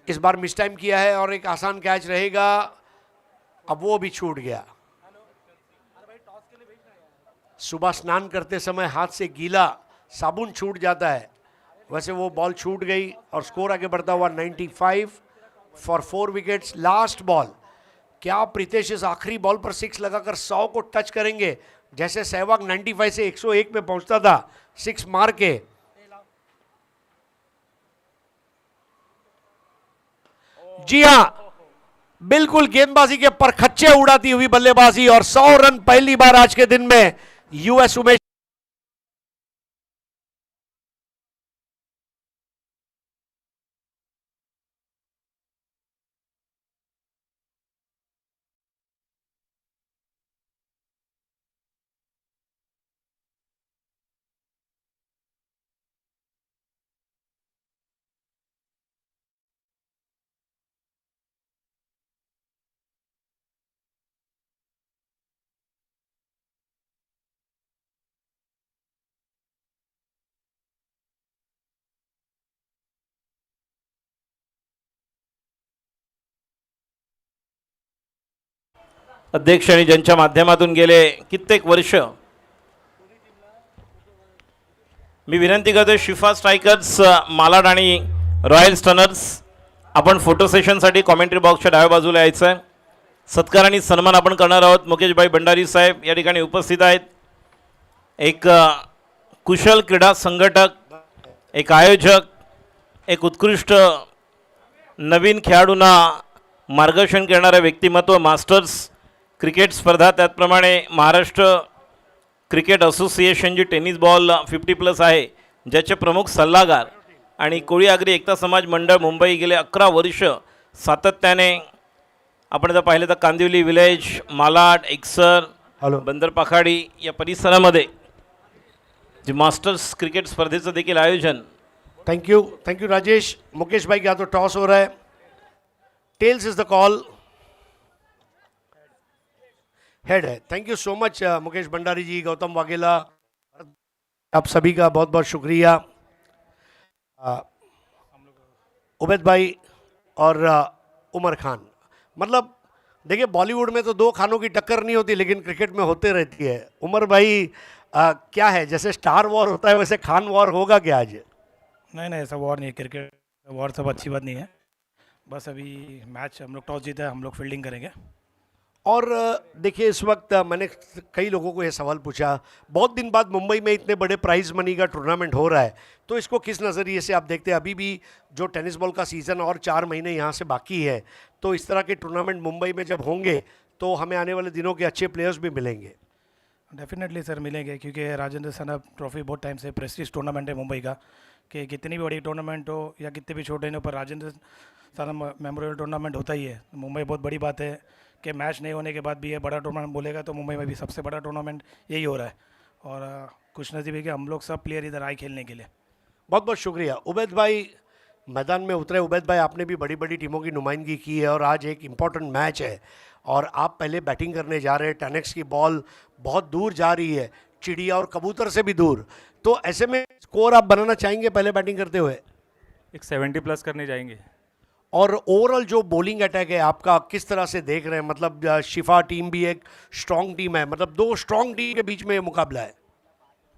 इस बार मिस टाइम किया है और एक आसान कैच रहेगा, अब वो भी छूट गया। सुबह स्नान करते समय हाथ से गीला साबुन छूट जाता है, वैसे वो बॉल छूट गई और स्कोर आगे बढ़ता हुआ 95 फॉर 4 विकेट्स। लास्ट बॉल, क्या प्रीतेश इस आखिरी बॉल पर 6 लगाकर 100 को टच करेंगे? जैसे सहवाग 95 से 101 पे पहुंचता था 6 मार के। जी हां, बिल्कुल गेंदबाजी के परखच्चे उड़ाती हुई बल्लेबाजी और 100 रन पहली बार आज के दिन में यूएस उमेश। अध्यक्ष आणि ज्यांच्या माध्यमातून गेले कित्येक वर्ष मी विनंती करतो, शिफा स्ट्रायकर्स मालाड आणि रॉयल स्टनर्स, आपण फोटो सेशनसाठी कॉमेंट्री बॉक्सच्या डाव्या बाजूला यायचं आहे। सत्कार आणि सन्मान आपण करणार आहोत। मुकेशभाई भंडारी साहेब या ठिकाणी उपस्थित आहेत। एक कुशल क्रीडा संघटक, एक आयोजक, एक उत्कृष्ट नवीन खेळाडूंना मार्गदर्शन करणारे व्यक्तिमत्व, मास्टर्स क्रिकेट स्पर्धा, त्याचप्रमाणे महाराष्ट्र क्रिकेट असोसिएशन जी टेनिस बॉल 50+ आहे, ज्याचे प्रमुख सल्लागार आणि कोळी आगरी एकता समाज मंडळ मुंबई गेले 11 वर्ष सातत्याने आपण जर पाहिलं तर कांदिवली विलेज, मालाड, एक्सर, बंदर पाखाडी या परिसरामध्ये जे मास्टर्स क्रिकेट स्पर्धेचं देखील आयोजन। Thank you Rajesh. मुकेश भाई क्या तो टॉस हो रहा है, tails is the call, head है। Thank you so much Mukesh Bhandari ji, Gautam Vaghela, आप सभी का बहुत बहुत शुक्रिया। उबैद भाई और उमर खान, मतलब देखिए बॉलीवुड में तो दो खानों की टक्कर नहीं होती, लेकिन क्रिकेट में होते रहती है। उमर भाई, क्या है, जैसे स्टार वॉर होता है वैसे खान वॉर होगा क्या आज? नहीं नहीं, ऐसा वॉर नहीं है। क्रिकेट वॉर सब अच्छी बात नहीं है। बस अभी मैच हम लोग टॉस जीता है, हम लोग फील्डिंग करेंगे। और देखिए इस वक्त मैंने कई लोगों को ये सवाल पूछा, बहुत दिन बाद मुंबई में इतने बड़े प्राइज मनी का टूर्नामेंट हो रहा है, तो इसको किस नज़रिए से आप देखते हैं? अभी भी जो टेनिस बॉल का सीज़न और 4 महीने यहाँ से बाकी है, तो इस तरह के टूर्नामेंट मुंबई में जब होंगे तो हमें आने वाले दिनों के अच्छे प्लेयर्स भी मिलेंगे। डेफिनेटली सर मिलेंगे, क्योंकि राजेंद्र सनब ट्रॉफी बहुत टाइम से प्रेस्टीज टूर्नामेंट है मुंबई का, कि कितनी भी बड़ी टूर्नामेंट हो या कितने भी छोटे नहीं, पर राजेंद्र सनब मेमोरियल टूर्नामेंट होता ही है। मुंबई बहुत बड़ी बात है कि मैच नहीं होने के बाद भी ये बड़ा टूर्नामेंट बोलेगा, तो मुंबई में भी सबसे बड़ा टूर्नामेंट यही हो रहा है। और खुश नसीब है कि हम लोग सब प्लेयर इधर आए खेलने के लिए। बहुत बहुत शुक्रिया। उबैद भाई मैदान में उतरे। उबैद भाई, आपने भी बड़ी बड़ी टीमों की नुमाइंदगी की है और आज एक इम्पॉर्टेंट मैच है और आप पहले बैटिंग करने जा रहे हैं। 10x की बॉल बहुत दूर जा रही है, चिड़िया और कबूतर से भी दूर, तो ऐसे में स्कोर आप बनाना चाहेंगे पहले बैटिंग करते हुए? एक 70+ करने जाएंगे। और ओवरऑल जो बॉलिंग अटैक है आपका, किस तरह से देख रहे हैं? मतलब शिफा टीम भी एक स्ट्रॉन्ग टीम है, मतलब दो स्ट्रॉन्ग टीम के बीच में ये मुकाबला है।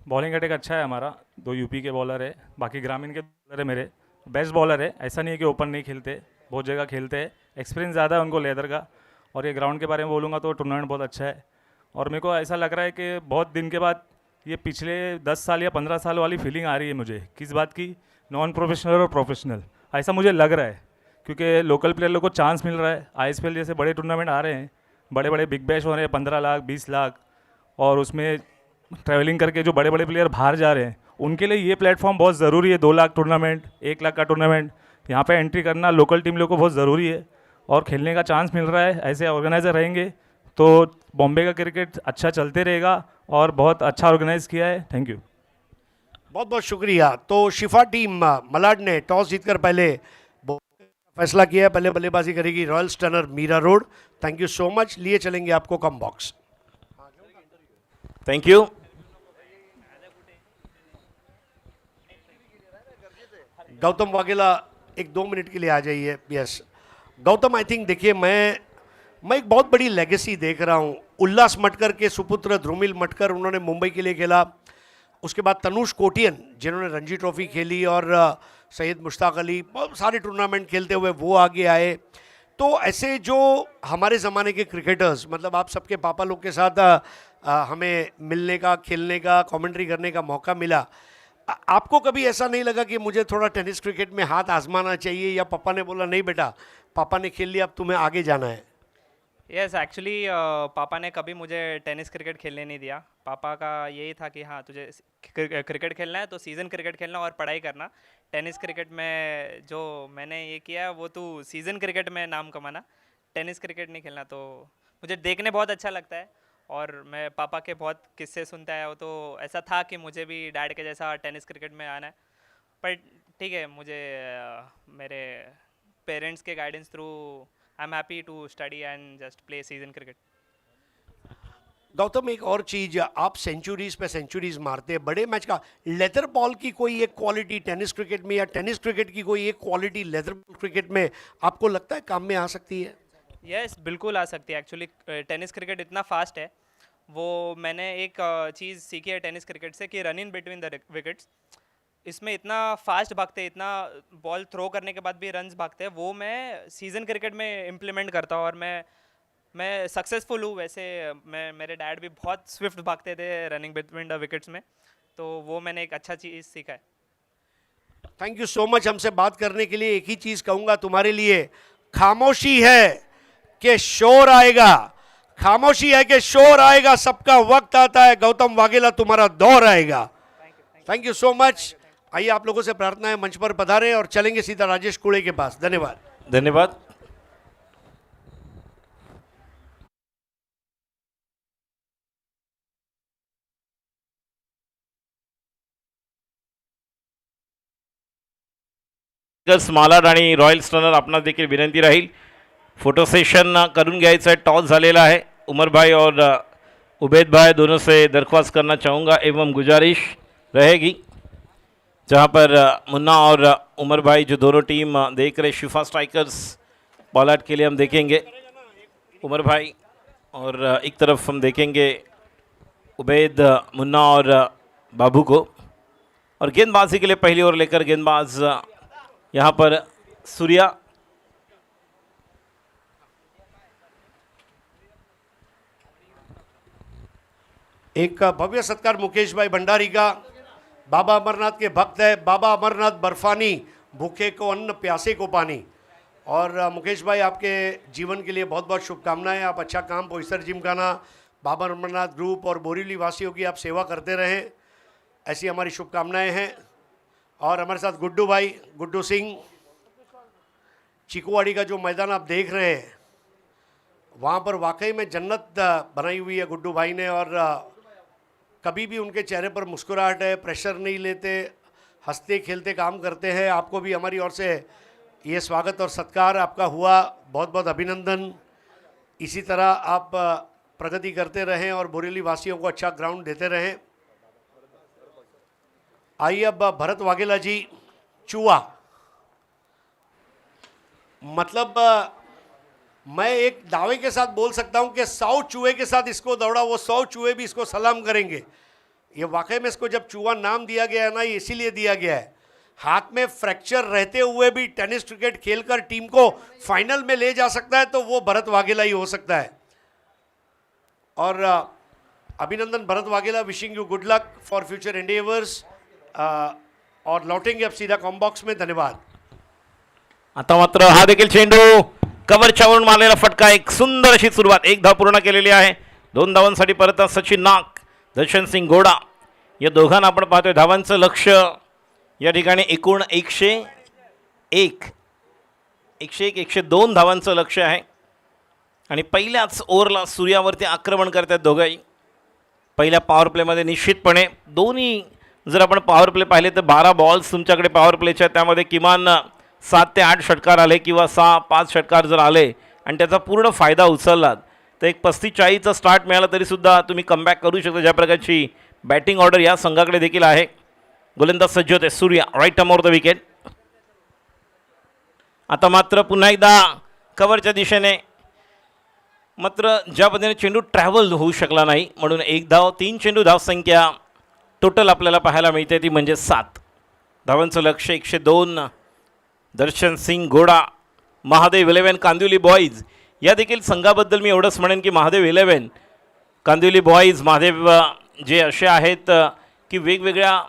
बॉलिंग अटैक अच्छा है हमारा, 2 यूपी के बॉलर है, बाकी ग्रामीण के बॉलर है। मेरे बेस्ट बॉलर है, ऐसा नहीं है कि ओपन नहीं खेलते, बहुत जगह खेलते हैं। एक्सपीरियंस ज़्यादा है उनको लेदर का। और ये ग्राउंड के बारे में बोलूँगा तो टूर्नामेंट बहुत अच्छा है। और मेरे को ऐसा लग रहा है कि बहुत दिन के बाद ये पिछले 10 साल या 15 साल वाली फीलिंग आ रही है मुझे। किस बात की? नॉन प्रोफेशनल और प्रोफेशनल, ऐसा मुझे लग रहा है, क्योंकि लोकल प्लेयर लोग को चांस मिल रहा है। ISPL जैसे बड़े टूर्नामेंट आ रहे हैं, बड़े बड़े बिग बैश हो रहे हैं, 15 लाख 20 लाख, और उसमें ट्रैवलिंग करके जो बड़े बड़े प्लेयर बाहर जा रहे हैं, उनके लिए ये प्लेटफॉर्म बहुत ज़रूरी है। 2 लाख टूर्नामेंट, 1 लाख का टूर्नामेंट, यहाँ पे एंट्री करना लोकल टीम लोग को बहुत ज़रूरी है और खेलने का चांस मिल रहा है। ऐसे ऑर्गेनाइज़र रहेंगे तो बॉम्बे का क्रिकेट अच्छा चलते रहेगा और बहुत अच्छा ऑर्गेनाइज किया है। Thank you. बहुत बहुत शुक्रिया। तो शिफा टीम मलाड ने टॉस जीतकर पहले फैसला किया है, पहले बल्लेबाजी करेगी royal stunner Mira road. Thank you so much. लिए चलेंगे आपको comm box. Thank you. Gautam Vaghela, 1-2 minute के लिए आ जाइए। यस गौतम, आई थिंक देखिए मैं एक बहुत बड़ी लेगेसी देख रहा हूँ। उल्लास मटकर के सुपुत्र ध्रुमिल मटकर, उन्होंने मुंबई के लिए खेला। उसके बाद तनुष कोटियन, जिन्होंने रणजी ट्रॉफी खेली, और सैयद मुश्ताक अली, बहुत सारे टूर्नामेंट खेलते हुए वो आगे आए। तो ऐसे जो हमारे ज़माने के क्रिकेटर्स, मतलब आप सबके पापा लोग के साथ हमें मिलने का, खेलने का, कमेंट्री करने का मौका मिला। आपको कभी ऐसा नहीं लगा कि मुझे थोड़ा टेनिस क्रिकेट में हाथ आजमाना चाहिए, या पापा ने बोला नहीं बेटा, पापा ने खेल लिया, अब तुम्हें आगे जाना है? यस एक्चुअली पापा ने कभी मुझे टेनिस क्रिकेट खेलने नहीं दिया। पापा का यही था कि हाँ तुझे क्रिकेट खेलना है तो सीज़न क्रिकेट खेलना और पढ़ाई करना। टेनिस क्रिकेट में जो मैंने ये किया वो तू सीज़न क्रिकेट में नाम कमाना, टेनिस क्रिकेट नहीं खेलना। तो मुझे देखने बहुत अच्छा लगता है और मैं पापा के बहुत किस्से सुनता है, तो ऐसा था कि मुझे भी डैड के जैसा टेनिस क्रिकेट में आना है। पर ठीक है, मुझे मेरे पेरेंट्स के guidance through I am happy to study and just play season cricket. Gautam, एक और चीज, आप सेंचुरीज पे सेंचुरीज मारते हैं बड़े मैच का। लेदर बॉल की कोई एक क्वालिटी टेनिस क्रिकेट में, या टेनिस क्रिकेट की कोई एक क्वालिटी लेदर क्रिकेट में आपको लगता है काम में आ सकती है? यस बिल्कुल आ सकती है। एक्चुअली टेनिस क्रिकेट इतना फास्ट है, वो मैंने एक चीज़ सीखी है टेनिस क्रिकेट से कि run in between the wickets, इसमें इतना फास्ट भागते हैं, इतना बॉल थ्रो करने के बाद भी रन्स भागते हैं, वो मैं सीज़न क्रिकेट में इम्प्लीमेंट करता हूँ और मैं सक्सेसफुल हूँ। वैसे मेरे डैड भी बहुत स्विफ्ट भागते थे रनिंग बिटवीन द विकेट्स में, तो वो मैंने एक अच्छा चीज़ सीखा है। थैंक यू सो मच हमसे बात करने के लिए। एक ही चीज कहूंगा तुम्हारे लिए, खामोशी है कि शोर आएगा, खामोशी है कि शोर आएगा, सबका वक्त आता है। गौतम वाघेला, तुम्हारा दौर आएगा। Thank you so much. आइए, आप लोगों से प्रार्थना है, मंच पर पधारें और चलेंगे सीधा राजेश कुड़े के पास। धन्यवाद। धन्यवाद। मालाड आणि रॉयल स्टनर, आपणास देखील विनंती राहील फोटो सेशन करून घ्यायचं आहे। टॉस झालेला है। उमर भाई और उबैद भाई दोनों से दरख्वास्त करना चाहूँगा एवं गुजारिश रहेगी, जहाँ पर मुन्ना और उमर भाई जो दोनों टीम देख रहे शिफा स्ट्राइकर्स, बॉलाट के लिए हम देखेंगे। उमर भाई और एक तरफ हम देखेंगे उबैद, मुन्ना और बाबू को। और गेंदबाजी के लिए पहली ओवर लेकर गेंदबाज यहाँ पर सूर्या। एक भव्य सत्कार मुकेश भाई भंडारी का। बाबा अमरनाथ के भक्त है। बाबा अमरनाथ बर्फानी, भूखे को अन्न प्यासे को पानी। और मुकेश भाई आपके जीवन के लिए बहुत बहुत शुभकामनाएं। आप अच्छा काम बोईसर जिमखाना, बाबा अमरनाथ ग्रुप और बोरीवली वासियों की आप सेवा करते रहें, ऐसी हमारी शुभकामनाएं हैं। और हमारे साथ गुड्डू भाई, गुड्डू सिंह। चिकुवाड़ी का जो मैदान आप देख रहे हैं वहाँ पर वाकई में जन्नत बनाई हुई है गुड्डू भाई ने। और कभी भी उनके चेहरे पर मुस्कुराहट है, प्रेशर नहीं लेते, हंसते खेलते काम करते हैं। आपको भी हमारी ओर से ये स्वागत और सत्कार आपका हुआ, बहुत बहुत अभिनंदन। इसी तरह आप प्रगति करते रहें और बोरीवली वासियों को अच्छा ग्राउंड देते रहें। आइए अब भरत वाघेला जी, चूहा। मतलब मैं एक दावे के साथ बोल सकता हूं कि 100 चूहे के साथ इसको दौड़ा, वो 100 चूहे भी इसको सलाम करेंगे। ये वाकई में इसको जब चूहा नाम दिया गया है ना, ये इसीलिए दिया गया है। हाथ में फ्रैक्चर रहते हुए भी टेनिस क्रिकेट खेलकर टीम को फाइनल में ले जा सकता है तो वो भरत वाघेला ही हो सकता है। और अभिनंदन Bharat Vaghela, wishing you good luck for future endeavours. और लौटेंगे अब सीधा कॉम्बॉक्स में। धन्यवाद। आता मात्र हा देखील चेंडू कव्हरच्या वरून मारलेला फटका, एक सुंदर अशी सुरुवात, एक धाव पूर्ण केलेली आहे। 2 धावांसाठी परत सचिन नाग, दर्शन सिंग घोडा या दोघांना आपण पाहतोय। धावांचं लक्ष या ठिकाणी एकूण 101 102 धावांचं लक्ष आहे। आणि पहिल्याच ओव्हरला सूर्यावरती आक्रमण करतात दोघंही। पहिल्या पॉवर प्लेमध्ये निश्चितपणे दोन्ही जर आपण पॉवर प्ले पाहिले तर 12 बॉल्स तुमच्याकडे पॉवर प्लेच्या, त्यामध्ये किमान 7 ते 8 षटकार आले किंवा 6-5 षटकार जर आले आणि त्याचा पूर्ण फायदा उचललात तर एक 35-40चा स्टार्ट मिळाला तरीसुद्धा तुम्ही कमबॅक करू शकता। ज्या प्रकारची बॅटिंग ऑर्डर या संघाकडे देखील आहे। गोलंदाज सज्ज होते Surya, right arm over the wicket. आता मात्र पुन्हा एकदा कव्हरच्या दिशेने, मात्र ज्या पद्धतीने चेंडू ट्रॅव्हल होऊ शकला नाही म्हणून 1 धाव, 3 चेंडू धावसंख्या टोटल आपल्याला पाहायला मिळते ती म्हणजे 7 धावांचं लक्ष। 102 दर्शन सिंग घोडा, महादेव 11 कांदिवली बॉईज या देखील संघाबद्दल मी एवढंच म्हणेन की महादेव 11 कांदिवली बॉईज, महादेव जे असे आहेत की वेगवेगळ्या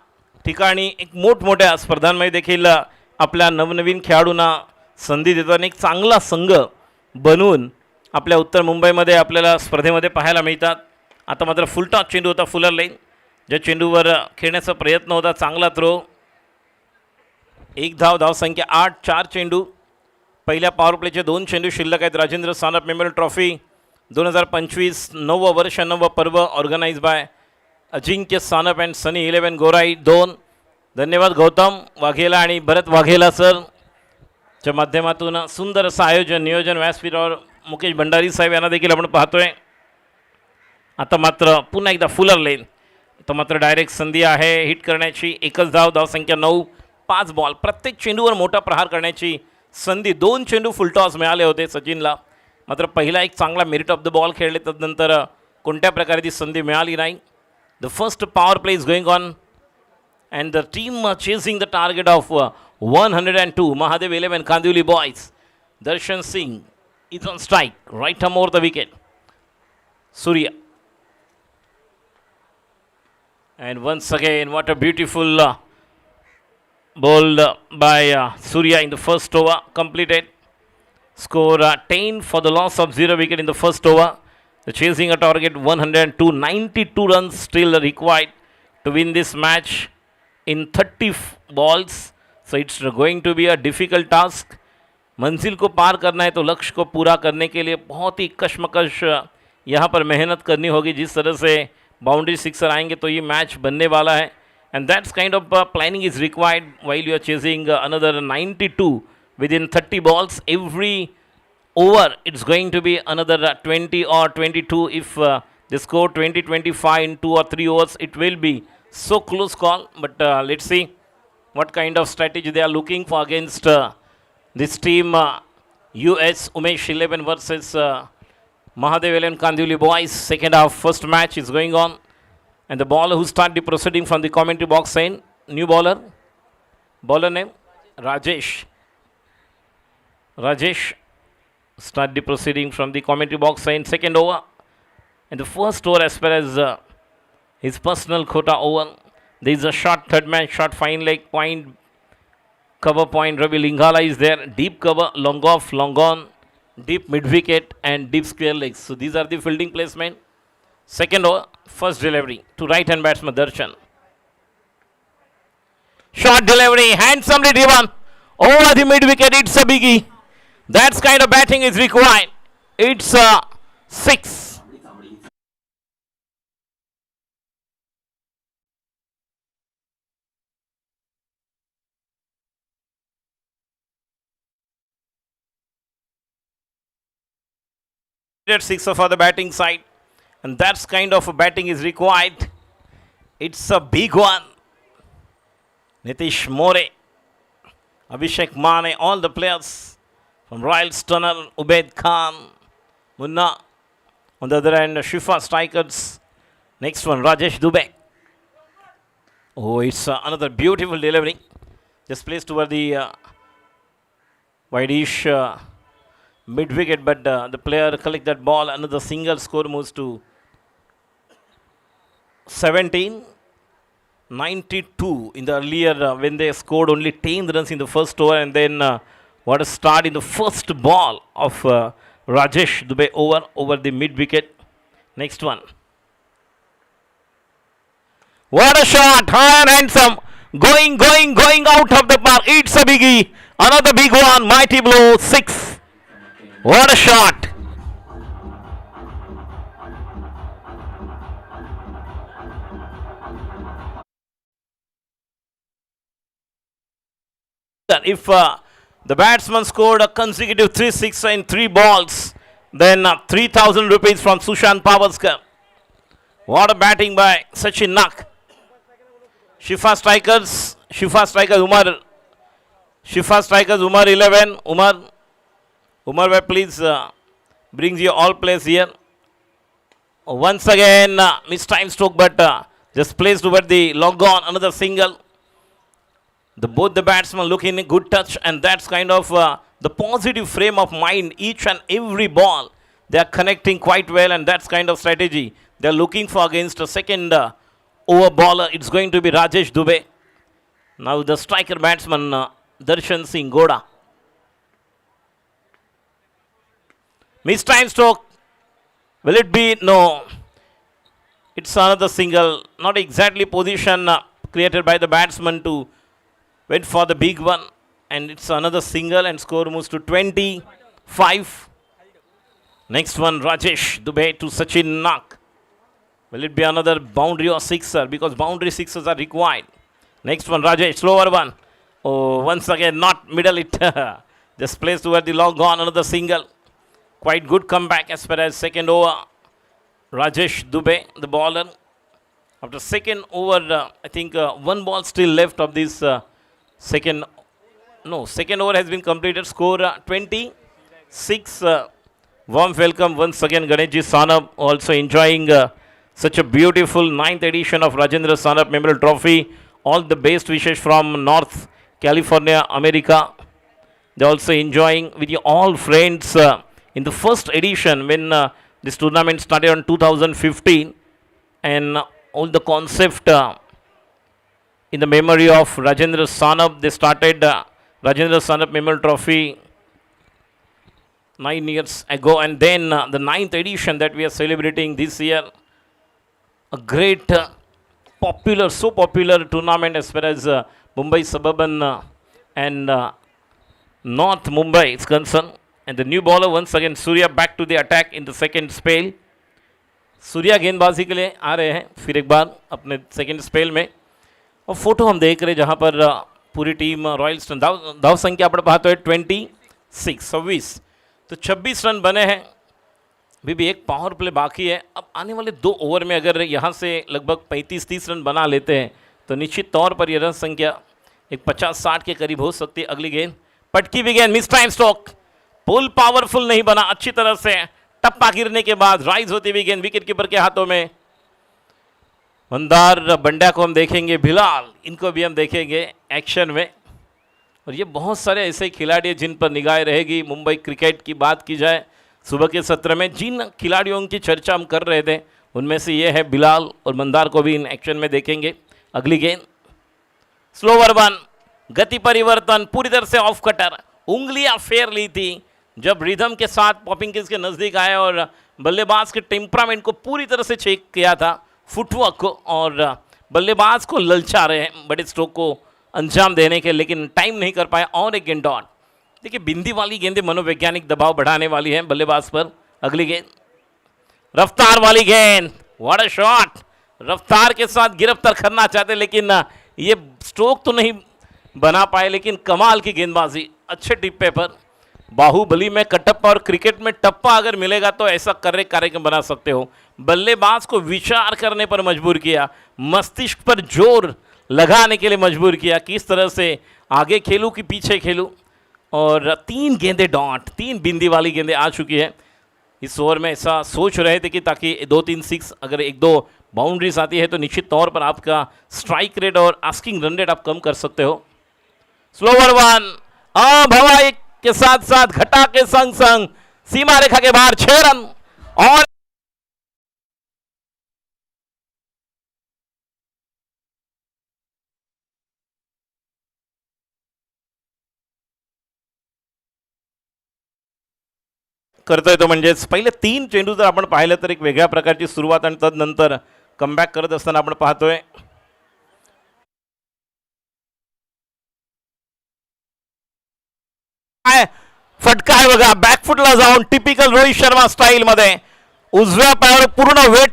ठिकाणी एक मोठमोठ्या स्पर्धांमध्ये देखील आपल्या नवनवीन खेळाडूंना संधी देतात आणि एक चांगला संघ बनवून आपल्या उत्तर मुंबईमध्ये आपल्याला स्पर्धेमध्ये पाहायला मिळतात। आता मात्र फुलटॉस चेंडू होता फुलर लाईन, ज्या चेंडूवर खेळण्याचा प्रयत्न होता, चांगला थ्रो। 1 धाव, धावसंख्या 8, 4 चेंडू। पहिल्या पॉवर प्लेचे 2 चेंडू शिल्लक आहेत। राजेंद्र सानप मेमोरियल ट्रॉफी 2025 9वं वर्ष 9वं पर्व organise by Ajinkya Sanap and Sunny 11 Gorai 2। धन्यवाद गौतम वाघेला आणि भरत वाघेला सर च्या माध्यमातून सुंदर असं आयोजन, नियोजन, व्यासपीठ और मुकेश भंडारी साहेब यांना देखील आपण पाहतोय। आता मात्र पुन्हा एकदा फुलर लेन, आता मात्र डायरेक्ट संधी आहे हिट करण्याची। 1च धाव, धावसंख्या 9, 5 बॉल। प्रत्येक चेंडूवर मोठा प्रहार करण्याची संधी। 2 चेंडू फुलटॉस मिळाले होते सचिनला, मात्र पहिला एक चांगला मेरिट ऑफ द बॉल खेळले, तदनंतर कोणत्या प्रकारे ती संधी मिळाली नाही। The first power play is going on and the team chasing the target of 102 Mahadev 11 Kandivali boys. Darshan Singh is on strike, right arm over the wicket. Surya. And once again, what a beautiful ball by Surya in the first over, completed. Score 10 for the loss of 0 wicket in the first over. The chasing a target 102, 92 runs still required to win this match in 30 balls. So it's going to be a difficult task. मंजिल को पार करना है तो लक्ष्य को पूरा करने के लिए बहुत ही कश्मकश यहाँ पर मेहनत करनी होगी। जिस तरह से बाउंड्री सिक्सर आएंगे तो ये मैच बनने वाला है and that's kind of planning is required while you are chasing another 92 within 30 balls. Every over it's going to be another 20 or 22 if they score 20-25 in 2 or 3 overs it will be so close call, but let's see what kind of strategy they are looking for against this team US Umesh 11 versus Mahadev and Kandivali boys, second half, first match is going on. And the bowler who start the proceeding from the commentary box saying, new bowler. Bowler name, Rajesh. Rajesh start the proceeding from the commentary box saying second over. And the first over as far as his personal quota over. There is a short third man, short fine leg point, cover point. Ravi Lingala is there. Deep cover, long off, long on, deep mid wicket and deep square legs. So these are the fielding placement. Second over, first delivery to right hand batsman Darshan. Short delivery, handsomely driven over the mid wicket. It's a biggie. That kind of batting is required. It's a 6. Sixer for the batting side, and that's kind of a batting is required. It's a big one. Nitish More, Abhishek Mane, all the players from Royal Stunner, Ubaid Khan, Munna. On the other end, Shifa strikers. Next one, Rajesh Dubey. Oh, it's another beautiful delivery. Just placed over the wideish mid wicket, but the player collect that ball. Another single, score moves to 17-92 in the earlier when they scored only 10 runs in the first over, and then what a start in the first ball of Rajesh Dubey over the mid wicket. Next one. What a shot, high and handsome, going out of the park. It's a biggie, another big one, mighty blow, 6. What a shot! If the batsman scored a consecutive 3 6 in 3 balls, then 3,000 rupees from Sushant Pavaskar. What a batting by Sachin Nak. Shifa strikers Umar 11. Umar, please brings you all players here. Once again, missed time stroke, but just placed over the long on, another single. Both the batsmen look in a good touch, and that's kind of the positive frame of mind. Each and every ball, they are connecting quite well, and that's kind of strategy they are looking for against a second over bowler. It's going to be Rajesh Dubey. Now the striker batsman Darshan Singh Goda. Missed time stroke. Will it be? No. It's another single. Not exactly position created by the batsman to went for the big one. And it's another single, and score moves to 25. Next one, Rajesh Dubey to Sachin Nak. Will it be another boundary or sixer? Because boundary sixers are required. Next one, Rajesh, slower one. Oh, once again, not middle it. Just placed over the long gone, another single. Quite good comeback as far as second over. Rajesh Dubey, the bowler. After second over, I think one ball still left of this second. No, second over has been completed. Score 26. Warm welcome once again, Ganeshji Sanap, also enjoying such a beautiful 9th edition of Rajendra Sanap Memorial Trophy. All the best wishes from North California, America. They also enjoying with you all friends. In the first edition, when this tournament started in 2015, and all the concept in the memory of Rajendra Sanap, they started Rajendra Sanap Memorial Trophy 9 years ago, and then the 9th edition that we are celebrating this year, a great popular tournament as far as Mumbai Suburban and North Mumbai is concerned. And the new bowler once again, Surya, back to the attack in the second spell. Surya गेंदबाजी के लिए आ रहे हैं फिर एक बार अपने second spell में. और फोटो हम देख रहे हैं जहां पर पूरी टीम रॉयल स्टन धाव संख्या आपण पाहतो है 26. तो 26 रन बने हैं. अभी भी एक पावर प्ले बाकी है. अब आने वाले 2 ओवर में अगर यहां से लगभग 35-30 रन बना लेते हैं तो निश्चित तौर पर यह रन संख्या एक 50-60 के करीब हो सकती है. अगली गेंद पटकी भी गेंद, मिस टाइम स्ट्रोक, पुल पावरफुल नहीं बना. अच्छी तरह से टप्पा गिरने के बाद राइज होती हुई गेंद विकेट कीपर के हाथों में। मंदार बंड्या को हम देखेंगे, बिलाल इनको भी हम देखेंगे एक्शन में। और ये बहुत सारे ऐसे खिलाड़ी हैं जिन पर निगाहें रहेगी। मुंबई क्रिकेट की बात की जाए सुबह के सत्र में जिन खिलाड़ियों की चर्चा हम कर रहे थे उनमें से ये है बिलाल, और मंदार को भी इन एक्शन में देखेंगे। अगली गेंद स्लोवर वन, गति परिवर्तन पूरी तरह से ऑफ कटर, उंगलियां फेर ली थी जब रिदम के साथ पॉपिंग किस के नज़दीक आए और बल्लेबाज के टेम्परामेंट को पूरी तरह से चेक किया था, फुटवर्क को, और बल्लेबाज को ललचा रहे हैं बड़े स्ट्रोक को अंजाम देने के, लेकिन टाइम नहीं कर पाया। और एक गेंद डॉट। देखिए बिंदी वाली गेंदें मनोवैज्ञानिक दबाव बढ़ाने वाली हैं बल्लेबाज पर। अगली गेंद रफ्तार वाली गेंद, व्हाट अ शॉट, रफ्तार के साथ गिरफ्तार करना चाहते लेकिन ये स्ट्रोक तो नहीं बना पाए, लेकिन कमाल की गेंदबाजी अच्छे टिप्पे पर। बाहुबली में कटप्पा और क्रिकेट में टप्पा अगर मिलेगा तो ऐसा कार्यक्रम बना सकते हो। बल्लेबाज को विचार करने पर मजबूर किया, मस्तिष्क पर जोर लगाने के लिए मजबूर किया, किस तरह से आगे खेलूं कि पीछे खेलूं। और 3 गेंदें डॉट, 3 बिंदी वाली गेंदें आ चुकी है इस ओवर में। ऐसा सोच रहे थे कि ताकि 2-3 सिक्स, अगर 1-2 बाउंड्रीज आती है तो निश्चित तौर पर आपका स्ट्राइक रेट और आस्किंग रन रेट आप कम कर सकते हो। स्लोवर वन, अब हवा के साथ साथ घटा के संग संग सीमा रेखा के बाहर 6 रन। और करतोय तो म्हणजेच पहिले 3 चेंडू जर आपण पाहिलं तर एक वेगळ्या प्रकारची सुरुवात आणि तदनंतर कमबॅक करत असताना आपण पाहतोय फटका आहे बघा, बॅकफुटला जाऊन टिपिकल रोहित शर्मा स्टाईल मध्ये उजव्या पायावर पूर्ण वेट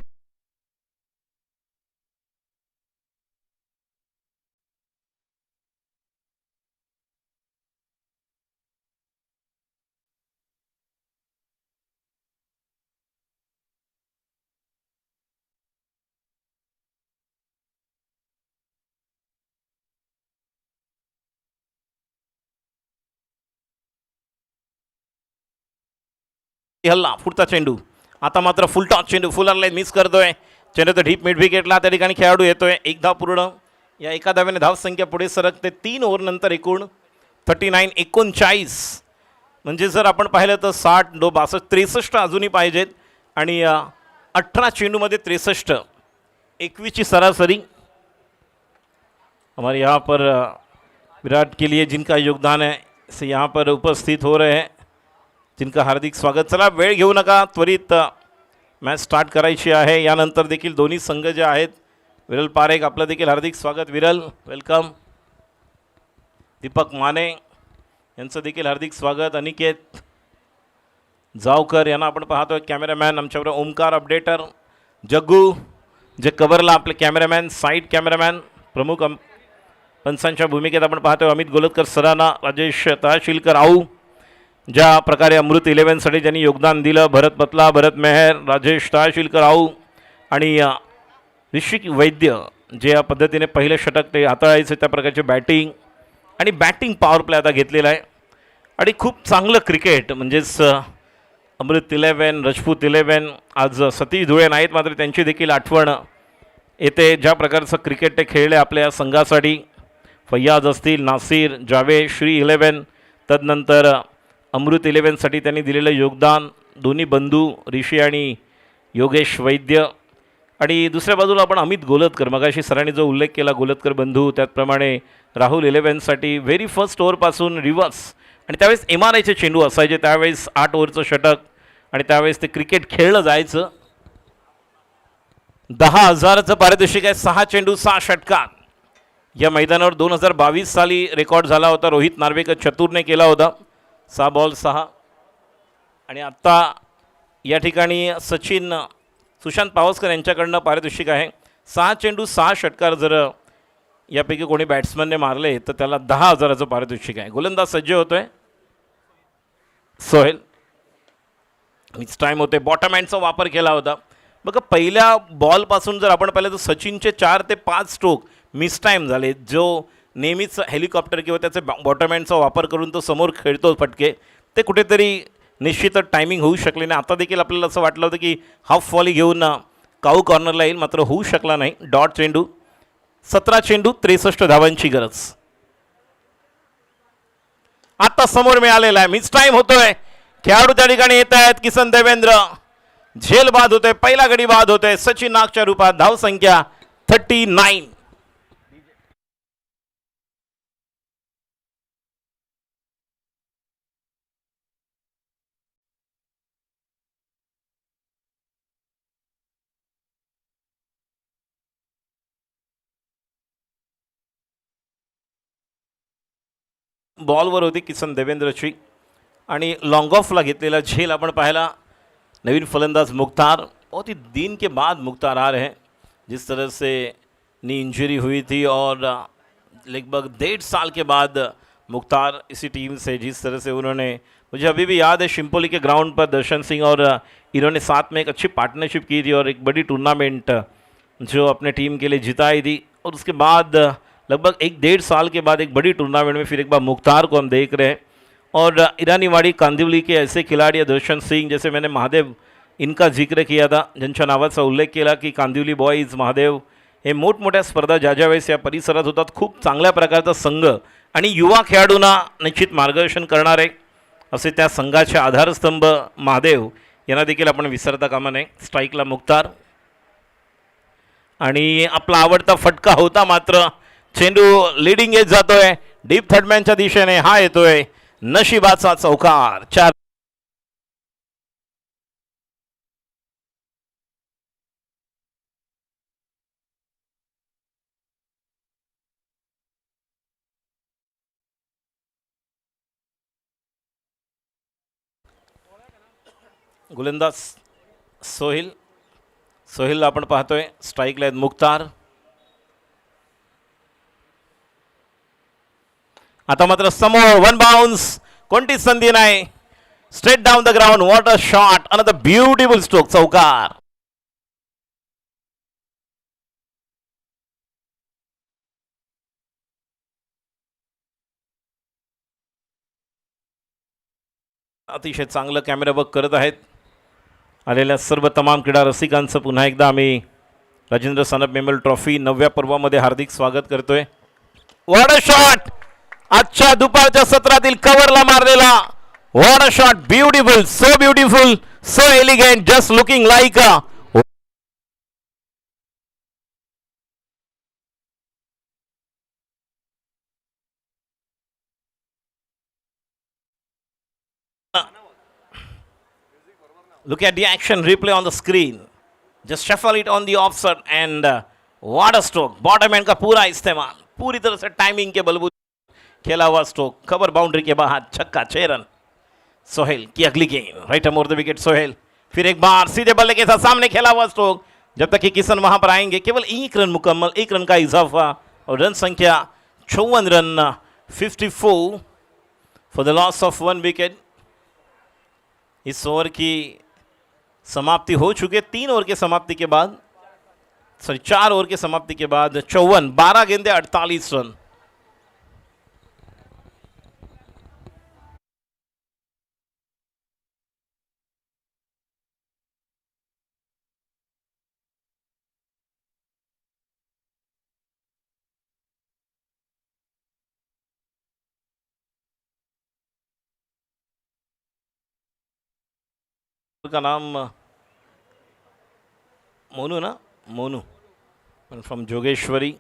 हल्ला, पुढचा चेंडू आता मात्र फुल टॉस चेंडू, फुल लाईन मिस करतोय चेंडू, तर डीप मिड विकेटला त्या ठिकाणी खेळाडू येतोय। 1 धाव पूर्ण, या एका धावेने धाव संख्या पुढे सरकते। 3 ओव्हर नंतर एकूण 39-39, म्हणजे जर आपण पाहिलं तर 60, 62, 63 अजूनही पाहिजेत आणि 18 चेंडूमध्ये 63, 21 की सरासरी। हमारे यहाँ पर विराट के लिए जिनका योगदान है से यहाँ पर उपस्थित हो रहे हैं, जिनका हार्दिक स्वागत। चला वेळ घेऊ नका, त्वरित मॅच स्टार्ट करायची आहे। यानंतर देखील दोन्ही संघ जे आहेत, विरल पारेख आपलं देखील हार्दिक स्वागत, विरल वेलकम। दीपक माने यांचं देखील हार्दिक स्वागत। अनिकेत जावकर यांना आपण पाहतोय, कॅमेरामॅन आमच्याबरोबर ओमकार अपडेटर, जग्गू जे कव्हरला आपले कॅमेरामॅन, साईड कॅमेरामॅन, प्रमुख पंचांच्या भूमिकेत आपण पाहतोय अमित गोलतकर सराना, राजेश तहसीलकर आऊ, ज्या प्रकारे अमृत 11साठी ज्यांनी योगदान दिलं, भरत पतला, भरत मेहर, राजेश तहसीलकर आऊ आणि ऋषिक वैद्य जे या पद्धतीने पहिले षटक ते हाताळायचे त्या प्रकारचे बॅटिंग आणि बॅटिंग पॉवर प्ले आता घेतलेला आहे। आणि खूप चांगलं क्रिकेट, म्हणजेच अमृत 11, राजपूत 11, आज सतीश धुळे नाहीत मात्र त्यांची देखील आठवण येते, ज्या प्रकारचं क्रिकेट ते खेळले आपल्या संघासाठी। फैयाज असतील, नासिर, जावेद, श्री 11, तदनंतर अमृत 11साठी त्यांनी दिलेलं योगदान, दोन्ही बंधू ऋषी आणि योगेश वैद्य। आणि दुसऱ्या बाजूला आपण अमित गोलतकर, मगाशी सरांनी जो उल्लेख केला गोलतकर बंधू, त्याचप्रमाणे राहुल 11साठी व्हेरी फर्स्ट ओव्हरपासून रिव्हर्स, आणि त्यावेळेस MRIचे चेंडू असायचे, त्यावेळेस 8 ओव्हरचं षटक आणि त्यावेळेस ते क्रिकेट खेळलं जायचं। 10,000चं पारितोषिक आहे, 6 चेंडू 6 षटकात। या मैदानावर 2022 साली रेकॉर्ड झाला होता, रोहित नार्वेकर चतुरने केला होता, 6 बॉल 6। आणि आत्ता या ठिकाणी सचिन सुशांत पावसकर यांच्याकडनं पारितोषिक आहे, 6 चेंडू 6 षटकार जर यापैकी कोणी बॅट्समनने मारले तर त्याला 10,000चं पारितोषिक आहे। गोलंदाज सज्ज होतोय सोहेल, मिस टाईम होते, बॉटम हँडचा वापर केला होता बघा। पहिल्या बॉलपासून जर आपण पाहिलं तर सचिनचे 4 ते 5 स्ट्रोक मिस टाईम झाले, जो नेहमीच हेलिकॉप्टर किंवा त्याचे बॉटम हँडचा वापर करून तो समोर खेळतो फटके, ते कुठेतरी निश्चितच टायमिंग होऊ शकले नाही. आता देखील आपल्याला असं वाटलं होतं की हाफ वॉली घेऊन काऊ कॉर्नरला येईल, मात्र होऊ शकला नाही. डॉट चेंडू, 17 चेंडू 63 धावांची गरज. आता समोर मिळालेला आहे, मिस टाइम होतोय. खेळाडू त्या ठिकाणी येत आहेत. किसन देवेंद्र झेल बाद होतोय, पहिला गडी बाद होतोय. सचिन नागच्या रूपात धावसंख्या 39. बॉलवर होती किसन देवेंद्रची आणि लॉन्ग ऑफला घेतलेला झेल आपण पाहिला. नवीन फलंदाज मुख्तार, बहुत ही दिन के बाद मुख्तार आ रहे हैं. जिस तरह से नी इंजरी हुई थी और लगभग 1.5 साल के बाद मुख्तार इसी टीम से, जिस तरह से उन्होंने, मुझे अभी भी याद है शिम्पोली के ग्राउंड पर दर्शन सिंह और इन्होंने साथ में एक अच्छी पार्टनरशिप की थी और एक बड़ी टूर्नामेंट जो अपने टीम के लिए जिताई थी. और उसके बाद लगभग 1.5 साल के बाद एक बड़ी टूर्नामेंट में फिर एक बार मुख्तार को हम देख रहे हैं. और ईरानीवाडी कांदिवली के ऐसे खिलाड़ी, दर्शन सिंह, जैसे मैंने महादेव इनका जिक्र किया था, ज्यांच्या नावाचा उल्लेख केला की कांदिवली बॉईज, महादेव हे मोठमोठ्या स्पर्धा ज्या ज्यावेळेस या परिसरात होतात, खूप चांगल्या प्रकारचा संघ आणि युवा खेळाडूंना निश्चित मार्गदर्शन करणारे असे त्या संघाचे आधारस्तंभ महादेव यांना देखील आपण विसरता कामा नये. स्ट्राईकला मुख्तार आणि आपला आवडता फटका होता, मात्र चेंडू लीडिंग एज जातोय. डीप थर्डमॅनच्या दिशेने हा येतोय. नशिबाचा चौकार. 4. गोलंदाज सोहेल आपण पाहतोय. स्ट्राईकला आहेत मुख्तार. आता मात्र समोर वन बाउन्स, कोणतीच संधी नाही. Straight down the ground. What a shot. Another beautiful stroke. चौकार. अतिशय चांगलं कॅमेरा वर्क करत आहेत. आलेल्या सर्व तमाम क्रीडा रसिकांचं पुन्हा एकदा आम्ही राजेंद्र सानप मेमोरियल ट्रॉफी 9व्या पर्वामध्ये हार्दिक स्वागत करतोय. What a shot. आजच्या दुपारच्या सत्रातील कव्हरला मारलेला. What a shot. Beautiful, so beautiful, so elegant, just looking like a look at the action replay on the screen. Just shuffle it on the offset and what a stroke. Bottom and का पूरा इस्तेमाल, पूरी तरह से timing के बलबूते खेला हुआ स्ट्रोक. कवर बाउंड्री के बाहर. छक्का. 6 रन. सोहेल की अगली गेंद राइट अमोर द विकेट. सोहेल फिर एक बार सीधे बल्ले के साथ सामने खेला हुआ स्ट्रोक. जब तक कि किसन वहां पर आएंगे केवल 1 रन मुकम्मल, 1 रन का इजाफा और रन संख्या 54 run. 54 for the loss of 1 wicket. इस ओवर की समाप्ति हो चुकी है. 3 ओवर के समाप्ति के बाद, 4 ओवर के समाप्ति के बाद 54, 12 गेंदे 48 रन. का नाम मोनू ना, मोनू फ्रॉम जोगेश्वरी.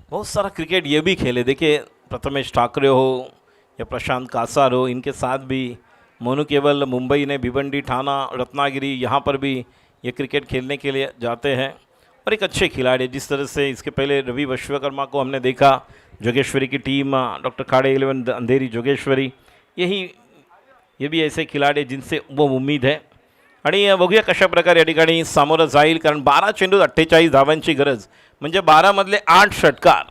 बहुत सारा क्रिकेट ये भी खेले. देखिए प्रथमेश ठाकरे हो या प्रशांत कासार हो, इनके साथ भी मोनू केवल मुंबई ने भिवंडी, ठाणा, रत्नागिरी यहाँ पर भी ये क्रिकेट खेलने के लिए जाते हैं और एक अच्छे खिलाड़ी. जिस तरह से इसके पहले रवि विश्वकर्मा को हमने देखा, जोगेश्वरी की टीम, डॉक्टर खाड़े 11 अंधेरी जोगेश्वरी, ये भी ऐसे खिलाड़ी जिनसे वो उम्मीद है. आणि बघूया कशा प्रकारे या ठिकाणी सामोरं जाईल, कारण 12 चेंडूत 48 धावांची गरज, म्हणजे 12 मधले 8 षटकार.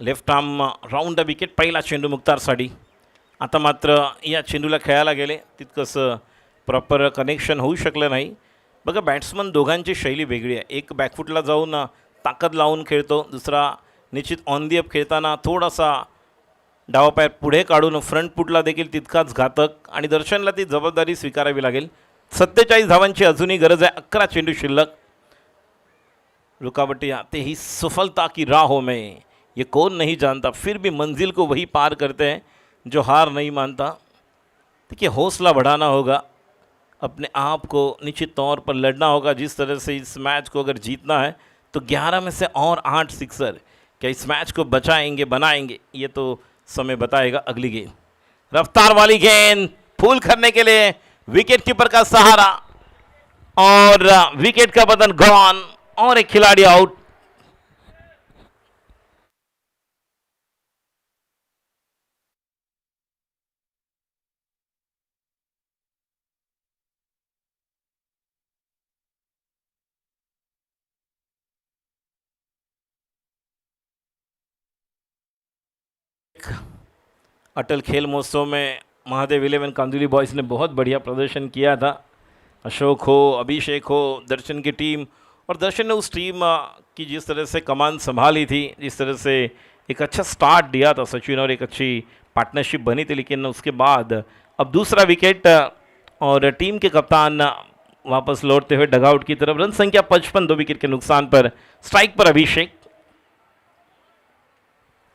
Left arm round the wicket. पहिला चेंडू मुख्तारसाठी. आता मात्र या चेंडूला खेळायला गेले तितकंसं प्रॉपर कनेक्शन होऊ शकलं नाही. बघा बॅट्समन दोघांची शैली वेगळी आहे. एक बॅकफुटला जाऊन ताकद लावून खेळतो, दुसरा निश्चित ऑन दी अप खेळताना थोडासा डावा पाय पुढे काढून फ्रंट फुटला देखील तितकाच घातक आणि दर्शनला ती जबाबदारी स्वीकारावी लागेल. 47 धावांची अजूनही गरज आहे. 11 चेंडू शिल्लक. रुकावटें आते ही सफलता की राहों में ये कौन नहीं जानता, फिर भी मंजिल को वही पार करते हैं जो हार नहीं मानता. देखिए हौसला बढ़ाना होगा, अपने आप को निश्चित तौर पर लड़ना होगा. जिस तरह से इस मैच को अगर जीतना है तो 11 में से और 8 सिक्सर क्या इस मैच को बचाएंगे बनाएंगे, ये तो समय बताएगा. अगली गेंद रफ्तार वाली गेंद फूल करने के लिए विकेट कीपर का सहारा और विकेट का बदन गॉन और एक खिलाड़ी आउट. अटल खेल महोत्सव में महादेव 11 कांदुली बॉयज़ ने बहुत बढ़िया प्रदर्शन किया था. अशोक हो, अभिषेक हो, दर्शन की टीम, और दर्शन ने उस टीम की जिस तरह से कमान संभाली थी, जिस तरह से एक अच्छा स्टार्ट दिया था सचिन और एक अच्छी पार्टनरशिप बनी थी. लेकिन उसके बाद अब दूसरा विकेट और टीम के कप्तान वापस लौटते हुए डगआउट की तरफ. रन संख्या 55, 2 विकेट के नुकसान पर. स्ट्राइक पर अभिषेक.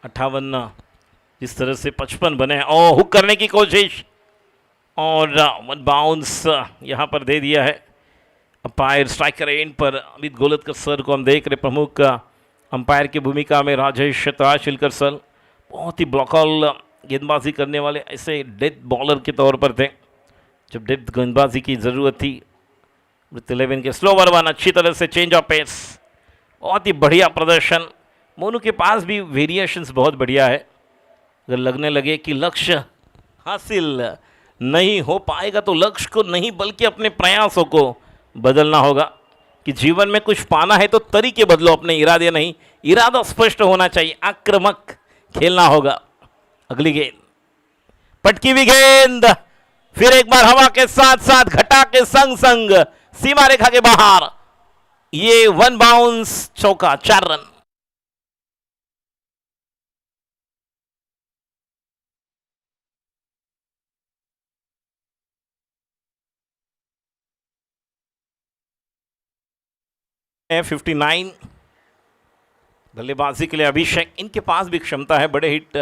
58 जिस तरह से 55 बने हैं. और हुक करने की कोशिश और वन बाउंस यहाँ पर दे दिया है. अंपायर स्ट्राइकर एंड पर अमित गोलतकर सर को हम देख रहे. प्रमुख अंपायर की भूमिका में राजेश तराशिलकर सर बहुत ही ब्लॉकल गेंदबाजी करने वाले ऐसे डेथ बॉलर के तौर पर थे जब डेथ गेंदबाजी की ज़रूरत थी. 11 के स्लोवर वन अच्छी तरह से चेंज ऑफ पेस, बहुत ही बढ़िया प्रदर्शन. मोनू के पास भी वेरिएशंस बहुत बढ़िया है. अगर लगने लगे कि लक्ष्य हासिल नहीं हो पाएगा तो लक्ष्य को नहीं बल्कि अपने प्रयासों को बदलना होगा. कि जीवन में कुछ पाना है तो तरीके बदलो, अपने इरादे नहीं. इरादा स्पष्ट होना चाहिए, आक्रामक खेलना होगा. अगली गेंद पटकी हुई गेंद, फिर एक बार हवा के साथ साथ घटा के संग संग सीमा रेखा के बाहर. ये वन बाउंस चौका, 4 रन. है 59. बल्लेबाजी के लिए अभिषेक, इनके पास भी क्षमता है, बड़े हिट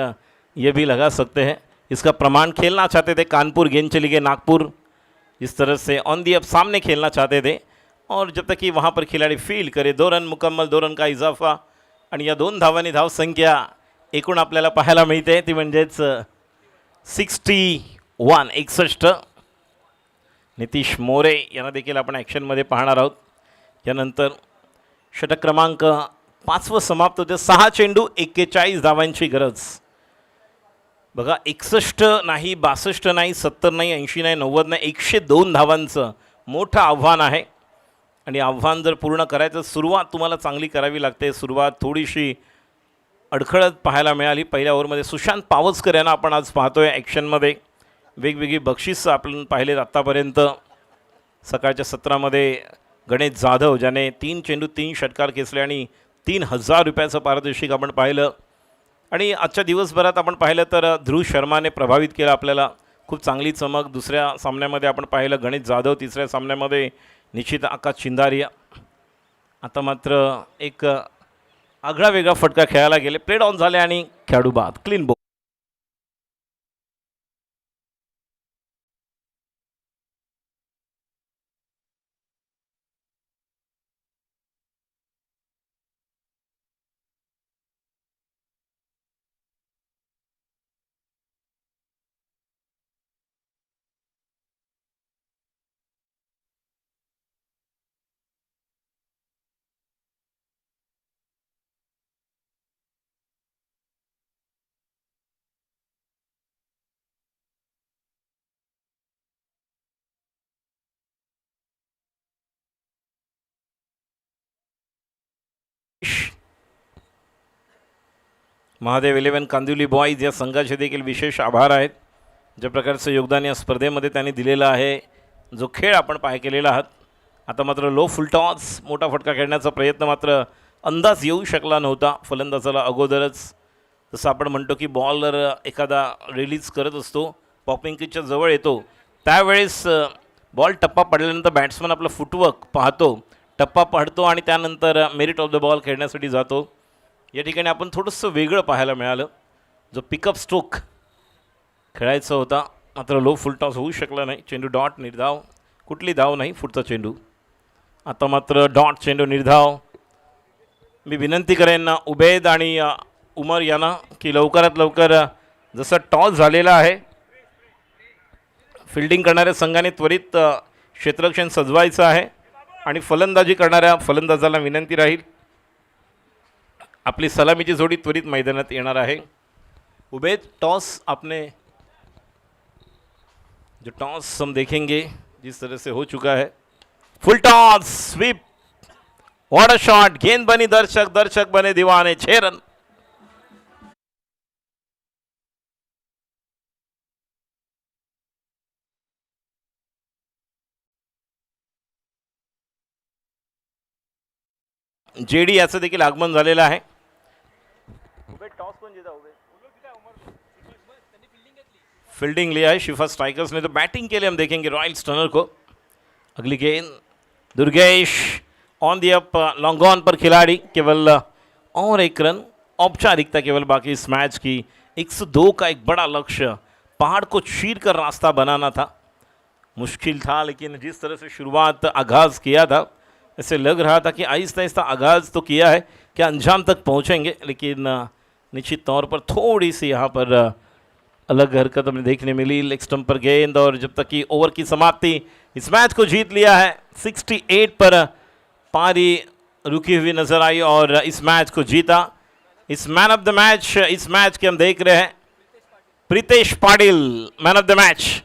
ये भी लगा सकते हैं. इसका प्रमाण खेलना चाहते थे कानपुर, गेंद चली गई नागपुर. इस तरह से ऑन दी अप सामने खेलना चाहते थे और जब तक कि वहाँ पर खिलाड़ी फील करे. 2 रन मुकम्मल, 2 रन का इजाफा आणि या 2 धावांनी धावसंख्या एकूण आपल्याला पाहायला मिळते ती म्हणजेच 61. नितीश मोरे यांना देखील आपण ॲक्शनमध्ये पाहणार आहोत. यानंतर षटक क्रमांक 5 समाप्त होते. 6 चेंडू 41 धावांची गरज. बघा 61 नाही, 62 नाही, 70 नाही, 80 नाही, 90 नाही, 102 धावांचं मोठं आव्हान आहे. आणि आव्हान जर पूर्ण करायचं, सुरुवात तुम्हाला चांगली करावी लागते. सुरुवात थोडीशी अडखळत पाहायला मिळाली पहिल्या ओव्हरमध्ये. सुशांत पावसकर यांना आपण आज पाहतोय ॲक्शनमध्ये. वेगवेगळी बक्षीसं आपण पाहिलेत आत्तापर्यंत. सकाळच्या सत्रामध्ये गणेश जाधव ज्याने 3 चेंडू 3 षटकार खेचले आणि 3000 रुपयाचं पारितोषिक आपण पाहिलं. आणि आजच्या दिवसभरात आपण पाहिलं तर ध्रुव शर्माने प्रभावित केलं आपल्याला. खूप चांगली चमक. दुसऱ्या सामन्यामध्ये आपण पाहिलं गणेश जाधव, तिसऱ्या सामन्यामध्ये निश्चित आकाश चिंदारिया. आता मात्र एक आगळा वेगळा फटका खेळायला गेले. प्लेड ऑन झाले आणि खेळाडू बाद. Clean ball. Mahadev 11 Kandivali boys या संघाचे देखील विशेष आभार आहेत. ज्या प्रकारचं योगदान या स्पर्धेमध्ये त्यांनी दिलेलं आहे, जो खेळ आपण केलेला आहात. आता मात्र लो फुलटॉस मोठा फटका खेळण्याचा प्रयत्न मात्र अंदाज येऊ शकला नव्हता फलंदाजाला अगोदरच. जसं आपण म्हणतो की बॉलर एखादा रिलीज करत असतो, पॉपिंग किकच्या जवळ येतो, त्यावेळेस बॉल टप्पा पडल्यानंतर बॅट्समन आपलं फुटवर्क पाहतो, टप्पा पडतो आणि त्यानंतर मेरिट ऑफ द बॉल खेळण्यासाठी जातो. या ठिकाणी आपण थोडंसं वेगळं पाहायला मिळालं. जो पिकअप स्ट्रोक खेळायचा होता मात्र लो फुल टॉस होऊ शकला नाही. चेंडू डॉट, निर्धाव, कुठली धाव नाही, पुढचा चेंडू. आता मात्र डॉट, चेंडू निर्धाव. मी विनंती करेन उबेद आणि उमर यांना की लवकरात लवकर जसं टॉस झालेला आहे फिल्डिंग करणाऱ्या संघाने त्वरित क्षेत्ररक्षण सजवायचं आहे आणि फलंदाजी करणाऱ्या फलंदाजाला विनंती राहील अपनी सलामी की जोड़ी त्वरित मैदानात येणार आहे. उबेद, टॉस आपने जो टॉस हम देखेंगे जिस तरह से हो चुका है, full toss, sweep, what a shot, गेंद बनी दर्शक, दर्शक बने दीवाने, 6 रन. जेडी याचं देखील आगमन झालेलं आहे. फील्डिंग लिया है शिफा स्ट्राइकर्स ने, तो बैटिंग के लिए हम देखेंगे रॉयल स्टनर को. अगली गेंद Durgesh on the up, long on पर खिलाड़ी, केवल और एक रन. औपचारिकता केवल बाकी इस मैच की. 102 का एक बड़ा लक्ष्य, पहाड़ को चीर कर रास्ता बनाना था. मुश्किल था लेकिन जिस तरह से शुरुआत आगाज़ किया था ऐसे लग रहा था कि आहिस्ता आहिस्ता आगाज़ तो किया है, क्या अंजाम तक पहुंचेंगे, लेकिन निश्चित तौर पर थोड़ी सी यहाँ पर अलग हरकत हमें देखने मिली. लेग स्टंप पर गेंद और जब तक कि ओवर की समाप्ति, इस मैच को जीत लिया है. 68 पर पारी रुकी हुई नजर आई और इस मैच को जीता. इस मैन ऑफ द मैच, इस मैच के हम देख रहे हैं Pritesh Patil, man of the match.